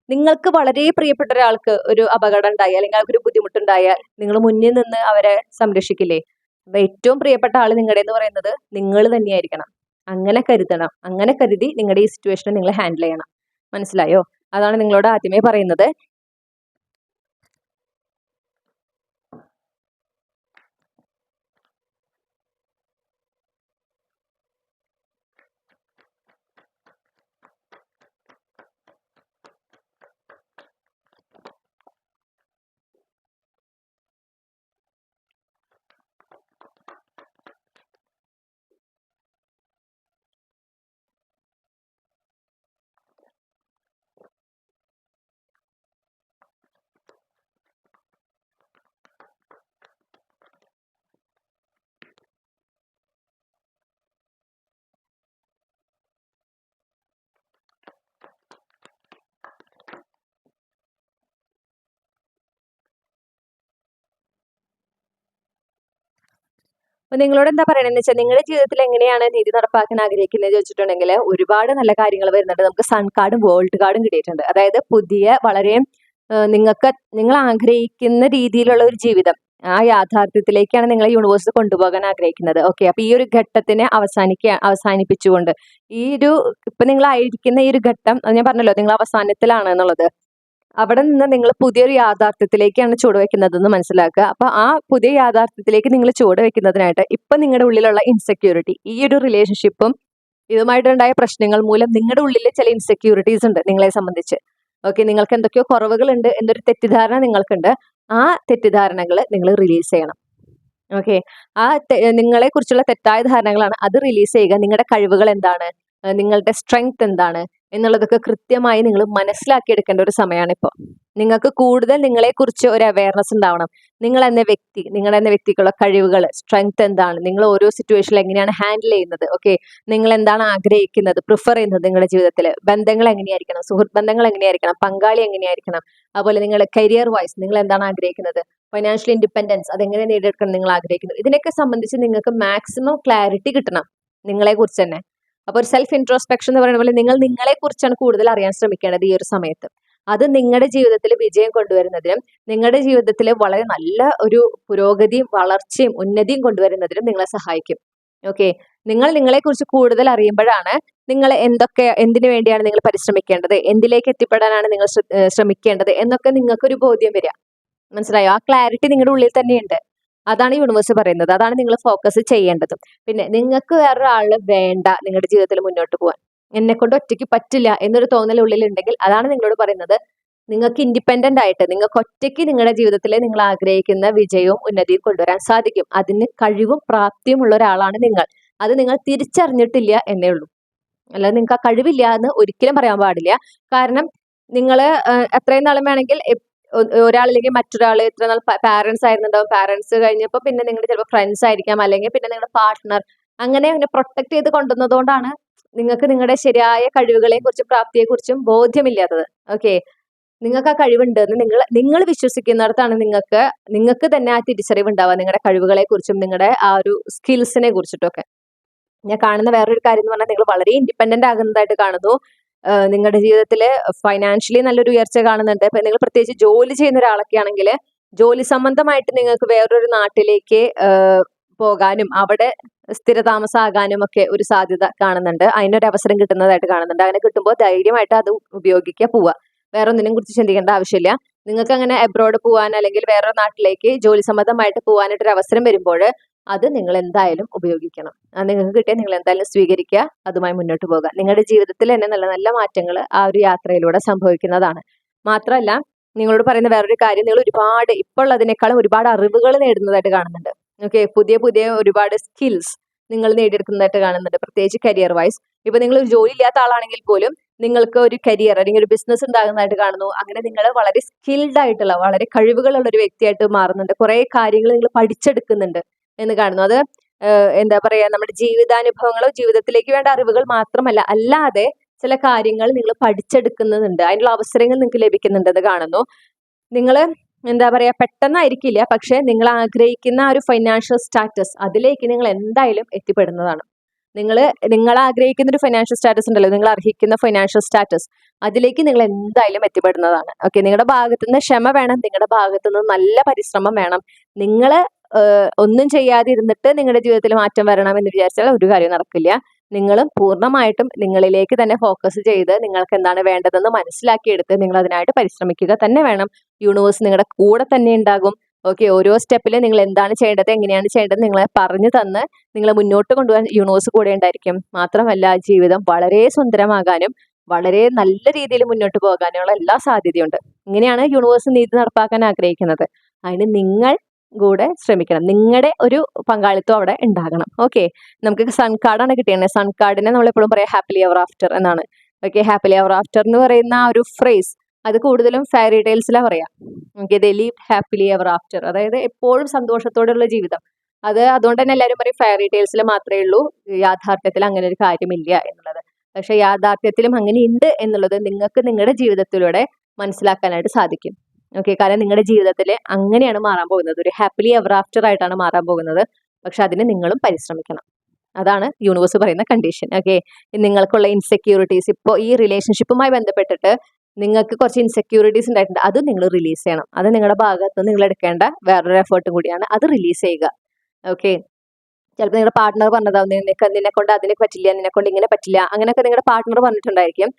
നിങ്ങൾക്ക് വളരെ പ്രിയപ്പെട്ട ഒരാൾക്ക് ഒരു അപകടം ഉണ്ടായി, അല്ലെങ്കിൽ അവർക്കൊരു ബുദ്ധിമുട്ടുണ്ടായാൽ നിങ്ങൾ മുന്നിൽ നിന്ന് അവരെ സംരക്ഷിക്കില്ലേ? അപ്പൊ ഏറ്റവും പ്രിയപ്പെട്ട ആൾ നിങ്ങളുടെ എന്ന് പറയുന്നത് നിങ്ങൾ തന്നെയായിരിക്കണം. അങ്ങനെ കരുതണം. അങ്ങനെ കരുതി നിങ്ങളുടെ ഈ സിറ്റുവേഷനെ നിങ്ങൾ ഹാൻഡിൽ ചെയ്യണം. മനസ്സിലായോ? അതാണ് നിങ്ങളോട് ആദ്യമേ പറയുന്നത്. അപ്പൊ നിങ്ങളോട് എന്താ പറയണെന്ന് വെച്ചാൽ നിങ്ങളുടെ ജീവിതത്തിൽ എങ്ങനെയാണ് നീതി നടപ്പാക്കാൻ ആഗ്രഹിക്കുന്നത് ചോദിച്ചിട്ടുണ്ടെങ്കിൽ ഒരുപാട് നല്ല കാര്യങ്ങൾ വരുന്നുണ്ട്. നമുക്ക് സൺ കാർഡും വേൾഡ് കാർഡും കിട്ടിയിട്ടുണ്ട്. അതായത് പുതിയ വളരെ നിങ്ങൾ ആഗ്രഹിക്കുന്ന രീതിയിലുള്ള ഒരു ജീവിതം, ആ യാഥാർത്ഥ്യത്തിലേക്കാണ് നിങ്ങളെ യൂണിവേഴ്സ് കൊണ്ടുപോകാൻ ആഗ്രഹിക്കുന്നത്. ഓക്കെ, അപ്പൊ ഈ ഒരു ഘട്ടത്തിനെ അവസാനിപ്പിച്ചുകൊണ്ട് ഈ ഒരു ഇപ്പൊ നിങ്ങൾ ആയിരിക്കുന്ന ഈ ഒരു ഘട്ടം, ഞാൻ പറഞ്ഞല്ലോ നിങ്ങൾ അവസാനത്തിലാണ് എന്നുള്ളത്, അവിടെ നിന്ന് നിങ്ങൾ പുതിയൊരു യാഥാർത്ഥ്യത്തിലേക്കാണ് ചുവടുവെക്കുന്നതെന്ന് മനസ്സിലാക്കുക. അപ്പൊ ആ പുതിയ യാഥാർത്ഥ്യത്തിലേക്ക് നിങ്ങൾ ചുവടുവെക്കുന്നതിനായിട്ട് ഇപ്പൊ നിങ്ങളുടെ ഉള്ളിലുള്ള ഇൻസെക്യൂരിറ്റി, ഈ ഒരു റിലേഷൻഷിപ്പും ഇതുമായിട്ടുണ്ടായ പ്രശ്നങ്ങൾ മൂലം നിങ്ങളുടെ ഉള്ളിൽ ചില ഇൻസെക്യൂരിറ്റീസ് ഉണ്ട് നിങ്ങളെ സംബന്ധിച്ച്. ഓക്കെ, നിങ്ങൾക്ക് എന്തൊക്കെയോ കുറവുകളുണ്ട് എന്നൊരു തെറ്റിദ്ധാരണ നിങ്ങൾക്കുണ്ട്. ആ തെറ്റിദ്ധാരണകൾ നിങ്ങൾ റിലീസ് ചെയ്യണം. ഓക്കെ, ആ നിങ്ങളെ കുറിച്ചുള്ള തെറ്റായ ധാരണകളാണ്, അത് റിലീസ് ചെയ്യുക. നിങ്ങളുടെ കഴിവുകൾ എന്താണ്, നിങ്ങളുടെ സ്ട്രെങ്ത് എന്താണ് എന്നുള്ളതൊക്കെ കൃത്യമായി നിങ്ങൾ മനസ്സിലാക്കിയെടുക്കേണ്ട ഒരു സമയമാണ് ഇപ്പോൾ. നിങ്ങൾക്ക് കൂടുതൽ നിങ്ങളെക്കുറിച്ച് ഒരു അവയർനെസ് ഉണ്ടാവണം. നിങ്ങൾ എന്ന വ്യക്തിക്കുള്ള കഴിവുകൾ, സ്ട്രെങ്ത് എന്താണ്, നിങ്ങൾ ഓരോ സിറ്റുവേഷനിൽ എങ്ങനെയാണ് ഹാൻഡിൽ ചെയ്യുന്നത്, ഓക്കെ, നിങ്ങൾ എന്താണ് ആഗ്രഹിക്കുന്നത്, പ്രിഫർ ചെയ്യുന്നത് നിങ്ങളുടെ ജീവിതത്തിൽ, ബന്ധങ്ങൾ എങ്ങനെയായിരിക്കണം, സുഹൃത്ത് ബന്ധങ്ങൾ എങ്ങനെയായിരിക്കണം, പങ്കാളി എങ്ങനെയായിരിക്കണം, അതുപോലെ നിങ്ങൾ കരിയർ വൈസ് നിങ്ങൾ എന്താണ് ആഗ്രഹിക്കുന്നത്, ഫൈനാൻഷ്യൽ ഇൻഡിപെൻഡൻസ് അതെങ്ങനെ നേടിയെടുക്കണം നിങ്ങൾ ആഗ്രഹിക്കുന്നത്, ഇതിനൊക്കെ സംബന്ധിച്ച് നിങ്ങൾക്ക് മാക്സിമം ക്ലാരിറ്റി കിട്ടണം നിങ്ങളെ കുറിച്ച് തന്നെ. അപ്പോൾ ഒരു സെൽഫ് ഇൻട്രോസ്പെക്ഷൻ എന്ന് പറയുന്ന പോലെ നിങ്ങൾ നിങ്ങളെ കുറിച്ചാണ് കൂടുതൽ അറിയാൻ ശ്രമിക്കേണ്ടത് ഈ ഒരു സമയത്ത്. അത് നിങ്ങളുടെ ജീവിതത്തിൽ വിജയം കൊണ്ടുവരുന്നതിനും നിങ്ങളുടെ ജീവിതത്തിൽ വളരെ നല്ല ഒരു പുരോഗതിയും വളർച്ചയും ഉന്നതിയും കൊണ്ടുവരുന്നതിനും നിങ്ങളെ സഹായിക്കും. ഓക്കെ, നിങ്ങൾ നിങ്ങളെ കുറിച്ച് കൂടുതൽ അറിയുമ്പോഴാണ് നിങ്ങൾ എന്തിനു വേണ്ടിയാണ് നിങ്ങൾ പരിശ്രമിക്കേണ്ടത്, എന്തിലേക്ക് എത്തിപ്പെടാനാണ് നിങ്ങൾ ശ്രമിക്കേണ്ടത് എന്നൊക്കെ നിങ്ങൾക്കൊരു ബോധ്യം വരിക. മനസ്സിലായോ? ആ ക്ലാരിറ്റി നിങ്ങളുടെ ഉള്ളിൽ തന്നെയുണ്ട്. അതാണ് യൂണിവേഴ്സ് പറയുന്നത്. അതാണ് നിങ്ങൾ ഫോക്കസ് ചെയ്യേണ്ടതും. പിന്നെ നിങ്ങൾക്ക് വേറൊരാള് വേണ്ട നിങ്ങളുടെ ജീവിതത്തിൽ മുന്നോട്ട് പോകാൻ. എന്നെ കൊണ്ട് ഒറ്റയ്ക്ക് പറ്റില്ല എന്നൊരു തോന്നൽ ഉള്ളിലുണ്ടെങ്കിൽ അതാണ് നിങ്ങളോട് പറയുന്നത്. നിങ്ങൾക്ക് ഇൻഡിപെൻഡന്റ് ആയിട്ട് നിങ്ങൾക്ക് ഒറ്റയ്ക്ക് നിങ്ങളുടെ ജീവിതത്തിൽ നിങ്ങൾ ആഗ്രഹിക്കുന്ന വിജയവും ഉന്നതിയും കൊണ്ടുവരാൻ സാധിക്കും. അതിന് കഴിവും പ്രാപ്തിയും ഉള്ള ഒരാളാണ് നിങ്ങൾ. അത് നിങ്ങൾ തിരിച്ചറിഞ്ഞിട്ടില്ല എന്നേ ഉള്ളൂ. അല്ലാതെ നിങ്ങൾക്ക് ആ കഴിവില്ല എന്ന് ഒരിക്കലും പറയാൻ പാടില്ല. കാരണം നിങ്ങൾ എത്രയും നാളും വേണമെങ്കിൽ ഒരാളില്ലെങ്കിൽ മറ്റൊരാൾ ഇത്ര നാൾ പാരന്റ്സ് ആയിരുന്നുണ്ടാവും. പാരന്റ്സ് കഴിഞ്ഞപ്പോൾ പിന്നെ നിങ്ങളുടെ ചിലപ്പോൾ ഫ്രണ്ട്സ് ആയിരിക്കാം, അല്ലെങ്കിൽ പിന്നെ നിങ്ങളുടെ പാർട്ട്ണർ. അങ്ങനെ പ്രൊട്ടക്ട് ചെയ്ത് കൊണ്ടുവന്നതുകൊണ്ടാണ് നിങ്ങൾക്ക് നിങ്ങളുടെ ശരിയായ കഴിവുകളെ കുറിച്ചും പ്രാപ്തിയെ കുറിച്ചും ബോധ്യമില്ലാത്തത്. ഓക്കെ, നിങ്ങൾക്ക് ആ കഴിവുണ്ട് എന്ന് നിങ്ങൾ വിശ്വസിക്കുന്നിടത്താണ് നിങ്ങൾക്ക് തന്നെ ആ തിരിച്ചറിവ് ഉണ്ടാവുക, നിങ്ങളുടെ കഴിവുകളെ കുറിച്ചും നിങ്ങളുടെ ആ ഒരു സ്കിൽസിനെ കുറിച്ചിട്ടൊക്കെ. ഞാൻ കാണുന്ന വേറൊരു കാര്യം എന്ന് പറഞ്ഞാൽ നിങ്ങൾ വളരെ ഇൻഡിപെൻഡന്റ് ആകുന്നതായിട്ട് കാണുന്നു. നിങ്ങളുടെ ജീവിതത്തിൽ ഫൈനാൻഷ്യലി നല്ലൊരു ഉയർച്ച കാണുന്നുണ്ട്. ഇപ്പൊ നിങ്ങൾ പ്രത്യേകിച്ച് ജോലി ചെയ്യുന്ന ഒരാളൊക്കെ ആണെങ്കിൽ ജോലി സംബന്ധമായിട്ട് നിങ്ങൾക്ക് വേറൊരു നാട്ടിലേക്ക് പോകാനും അവിടെ സ്ഥിരതാമസമാകാനും ഒക്കെ ഒരു സാധ്യത കാണുന്നുണ്ട്. അതിനൊരു അവസരം കിട്ടുന്നതായിട്ട് കാണുന്നുണ്ട്. അങ്ങനെ കിട്ടുമ്പോൾ ധൈര്യമായിട്ട് അത് ഉപയോഗിക്കുക, പോവുക. വേറെ ഒന്നിനെ കുറിച്ച് ചിന്തിക്കേണ്ട ആവശ്യമില്ല. നിങ്ങൾക്ക് അങ്ങനെ അബ്രോഡ് പോകാൻ അല്ലെങ്കിൽ വേറൊരു നാട്ടിലേക്ക് ജോലി സംബന്ധമായിട്ട് പോകാനായിട്ടൊരു അവസരം വരുമ്പോൾ അത് നിങ്ങൾ എന്തായാലും ഉപയോഗിക്കണം. അത് നിങ്ങൾക്ക് കിട്ടിയാൽ നിങ്ങൾ എന്തായാലും സ്വീകരിക്കുക, അതുമായി മുന്നോട്ട് പോകുക. നിങ്ങളുടെ ജീവിതത്തിൽ തന്നെ നല്ല നല്ല മാറ്റങ്ങൾ ആ ഒരു യാത്രയിലൂടെ സംഭവിക്കുന്നതാണ്. മാത്രമല്ല, നിങ്ങളോട് പറയുന്ന വേറൊരു കാര്യം, നിങ്ങൾ ഒരുപാട് ഇപ്പോൾ ഉള്ളതിനേക്കാളും ഒരുപാട് അറിവുകൾ നേടുന്നതായിട്ട് കാണുന്നുണ്ട്. ഓക്കെ, പുതിയ പുതിയ ഒരുപാട് സ്കിൽസ് നിങ്ങൾ നേടിയെടുക്കുന്നതായിട്ട് കാണുന്നുണ്ട്, പ്രത്യേകിച്ച് കരിയർ വൈസ്. ഇപ്പൊ നിങ്ങൾ ഒരു ജോലി ഇല്ലാത്ത ആളാണെങ്കിൽ പോലും നിങ്ങൾക്ക് ഒരു കരിയർ അല്ലെങ്കിൽ ഒരു ബിസിനസ് ഉണ്ടാകുന്നതായിട്ട് കാണുന്നു. അങ്ങനെ നിങ്ങൾ വളരെ സ്കിൽഡ് ആയിട്ടുള്ള വളരെ കഴിവുകളുള്ള ഒരു വ്യക്തിയായിട്ട് മാറുന്നുണ്ട്. കുറെ കാര്യങ്ങൾ നിങ്ങൾ പഠിച്ചെടുക്കുന്നുണ്ട് എന്ന് കാണുന്നു. അത് എന്താ പറയാ, നമ്മുടെ ജീവിതാനുഭവങ്ങളോ ജീവിതത്തിലേക്ക് വേണ്ട അറിവുകൾ മാത്രമല്ല, അല്ലാതെ ചില കാര്യങ്ങൾ നിങ്ങൾ പഠിച്ചെടുക്കുന്നുണ്ട്, അതിനുള്ള അവസരങ്ങൾ നിങ്ങൾക്ക് ലഭിക്കുന്നുണ്ടെന്ന് കാണുന്നു. നിങ്ങൾ എന്താ പറയാ, പെട്ടെന്നായിരിക്കില്ല, പക്ഷെ നിങ്ങൾ ആഗ്രഹിക്കുന്ന ആ ഒരു ഫൈനാൻഷ്യൽ സ്റ്റാറ്റസ് അതിലേക്ക് നിങ്ങൾ എന്തായാലും എത്തിപ്പെടുന്നതാണ്. നിങ്ങൾ ആഗ്രഹിക്കുന്ന ഒരു ഫൈനാൻഷ്യൽ സ്റ്റാറ്റസ് ഉണ്ടല്ലോ, നിങ്ങൾ അർഹിക്കുന്ന ഫൈനാൻഷ്യൽ സ്റ്റാറ്റസ്, അതിലേക്ക് നിങ്ങൾ എന്തായാലും എത്തിപ്പെടുന്നതാണ്. ഓക്കെ, നിങ്ങളുടെ ഭാഗത്തു നിന്ന് ക്ഷമ വേണം, നിങ്ങളുടെ ഭാഗത്തു നിന്ന് നല്ല പരിശ്രമം വേണം. നിങ്ങൾ ഒന്നും ചെയ്യാതെ ഇരുന്നിട്ട് നിങ്ങളുടെ ജീവിതത്തിൽ മാറ്റം വരണം എന്ന് വിചാരിച്ചാൽ ഒരു കാര്യം നടക്കില്ല. നിങ്ങളും പൂർണ്ണമായിട്ടും നിങ്ങളിലേക്ക് തന്നെ ഫോക്കസ് ചെയ്ത് നിങ്ങൾക്ക് എന്താണ് വേണ്ടതെന്ന് മനസ്സിലാക്കിയെടുത്ത് നിങ്ങൾ അതിനായിട്ട് പരിശ്രമിക്കുക തന്നെ വേണം. യൂണിവേഴ്സ് നിങ്ങളുടെ കൂടെ തന്നെ ഉണ്ടാകും. ഓക്കെ, ഓരോ സ്റ്റെപ്പിൽ നിങ്ങൾ എന്താണ് ചെയ്യേണ്ടത്, എങ്ങനെയാണ് ചെയ്യേണ്ടത് നിങ്ങളെ പറഞ്ഞു തന്ന് നിങ്ങളെ മുന്നോട്ട് കൊണ്ടുപോകാൻ യൂണിവേഴ്സ് കൂടെ ഉണ്ടായിരിക്കും. മാത്രമല്ല, ജീവിതം വളരെ സുന്ദരമാകാനും വളരെ നല്ല രീതിയിൽ മുന്നോട്ട് പോകാനുള്ള എല്ലാ സാധ്യതയുണ്ട്. ഇങ്ങനെയാണ് യൂണിവേഴ്സ് നീതി നടപ്പാക്കാൻ ആഗ്രഹിക്കുന്നത്. അതിന് നിങ്ങൾ കൂടെ ശ്രമിക്കണം, നിങ്ങളുടെ ഒരു പങ്കാളിത്തം അവിടെ ഉണ്ടാകണം. ഓക്കെ, നമുക്ക് സൺ കാർഡാണ് കിട്ടിയത്. സൺ കാർഡിനെ നമ്മളെപ്പോഴും പറയാം ഹാപ്പിലി എവർ ആഫ്റ്റർ എന്നാണ്. ഓക്കെ, ഹാപ്പിലി എവർ ആഫ്റ്റർ എന്ന് പറയുന്ന ആ ഒരു ഫ്രേസ് അത് കൂടുതലും ഫെയറി ടെയിൽസിലാണ് പറയാം. ഓക്കെ, ദേ ലീവ് ഹാപ്പിലി എവർ ആഫ്റ്റർ, അതായത് എപ്പോഴും സന്തോഷത്തോടെയുള്ള ജീവിതം. അതുകൊണ്ട് തന്നെ എല്ലാവരും പറയും ഫെയറി ടെയിൽസിൽ മാത്രമേ ഉള്ളൂ, യാഥാർത്ഥ്യത്തിൽ അങ്ങനെ ഒരു കാര്യമില്ല എന്നുള്ളത്. പക്ഷെ യാഥാർത്ഥ്യത്തിലും അങ്ങനെ ഉണ്ട് എന്നുള്ളത് നിങ്ങൾക്ക് നിങ്ങളുടെ ജീവിതത്തിലൂടെ മനസ്സിലാക്കാനായിട്ട് സാധിക്കും. ഓക്കെ, കാരണം നിങ്ങളുടെ ജീവിതത്തിൽ അങ്ങനെയാണ് മാറാൻ പോകുന്നത്, ഒരു ഹാപ്പിലി എവർ ആഫ്റ്റർ ആയിട്ടാണ് മാറാൻ പോകുന്നത്. പക്ഷെ അതിന് നിങ്ങളും പരിശ്രമിക്കണം. അതാണ് യൂണിവേഴ്സ് പറയുന്ന കണ്ടീഷൻ. ഓക്കെ, നിങ്ങൾക്കുള്ള ഇൻസെക്യൂരിറ്റീസ്, ഇപ്പോൾ ഈ റിലേഷൻഷിപ്പുമായി ബന്ധപ്പെട്ടിട്ട് നിങ്ങൾക്ക് കുറച്ച് ഇൻസെക്യൂരിറ്റീസ് ഉണ്ടായിട്ടുണ്ട്, അത് നിങ്ങൾ റിലീസ് ചെയ്യണം. അത് നിങ്ങളുടെ ഭാഗത്ത് നിങ്ങൾ എടുക്കേണ്ട വേറൊരു എഫേർട്ടും കൂടിയാണ്, അത് റിലീസ് ചെയ്യുക. ഓക്കെ, ചിലപ്പോൾ നിങ്ങളുടെ പാർട്ട്ണർ പറഞ്ഞതാവും നിന്നെ കൊണ്ട് അതിനെ പറ്റില്ല, നിന്നെ കൊണ്ട് ഇങ്ങനെ പറ്റില്ല, അങ്ങനെയൊക്കെ നിങ്ങളുടെ പാർട്ട്ണർ പറഞ്ഞിട്ടുണ്ടായിരിക്കും.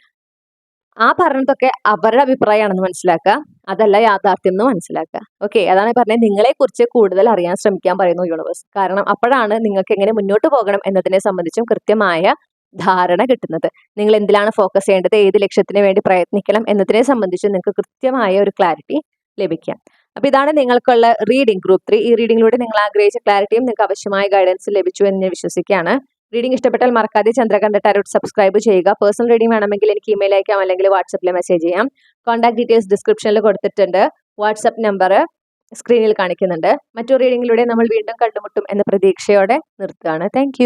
ആ പറഞ്ഞതൊക്കെ അവരുടെ അഭിപ്രായമാണെന്ന് മനസ്സിലാക്കുക, അതല്ല യാഥാർത്ഥ്യം എന്ന് മനസ്സിലാക്കുക. ഓക്കെ, അതാണ് പറഞ്ഞത്, നിങ്ങളെ കുറിച്ച് കൂടുതൽ അറിയാൻ ശ്രമിക്കാൻ പറയുന്നു യൂണിവേഴ്സ്. കാരണം അപ്പോഴാണ് നിങ്ങൾക്ക് എങ്ങനെ മുന്നോട്ട് പോകണം എന്നതിനെ സംബന്ധിച്ചും കൃത്യമായ ധാരണ കിട്ടുന്നത്. നിങ്ങൾ എന്തിലാണ് ഫോക്കസ് ചെയ്യേണ്ടത്, ഏത് ലക്ഷ്യത്തിന് വേണ്ടി പ്രയത്നിക്കണം എന്നതിനെ സംബന്ധിച്ച് നിങ്ങൾക്ക് കൃത്യമായ ഒരു ക്ലാരിറ്റി ലഭിക്കാം. അപ്പൊ ഇതാണ് നിങ്ങൾക്കുള്ള റീഡിംഗ് ഗ്രൂപ്പ് 3. ഈ റീഡിങ്ങിലൂടെ നിങ്ങൾ ആഗ്രഹിച്ച ക്ലാരിറ്റിയും നിങ്ങൾക്ക് ആവശ്യമായ ഗൈഡൻസ് ലഭിച്ചു എന്ന് ഞാൻ വിശ്വസിക്കുകയാണ്. റീഡിംഗ് ഇഷ്ടപ്പെട്ടാൽ മറക്കാതെ ചന്ദ്രകണ്ഠ ടാരോട്ട് സബ്സ്ക്രൈബ് ചെയ്യുക. പേഴ്സണൽ റീഡിംഗ് വേണമെങ്കിൽ എനിക്ക് ഇമെയിൽ അയക്കാം, അല്ലെങ്കിൽ വാട്സപ്പിൽ മെസ്സേജ് ചെയ്യാം. കോൺടാക്ട് ഡീറ്റെയിൽസ് ഡിസ്ക്രിപ്ഷനിൽ കൊടുത്തിട്ടുണ്ട്. വാട്സപ്പ് നമ്പർ സ്ക്രീനിൽ കാണിക്കുന്നുണ്ട്. മറ്റൊരു റീഡിങ്ങിലൂടെ നമ്മൾ വീണ്ടും കണ്ടുമുട്ടും എന്ന പ്രതീക്ഷയോടെ നിർത്തുകയാണ്. താങ്ക്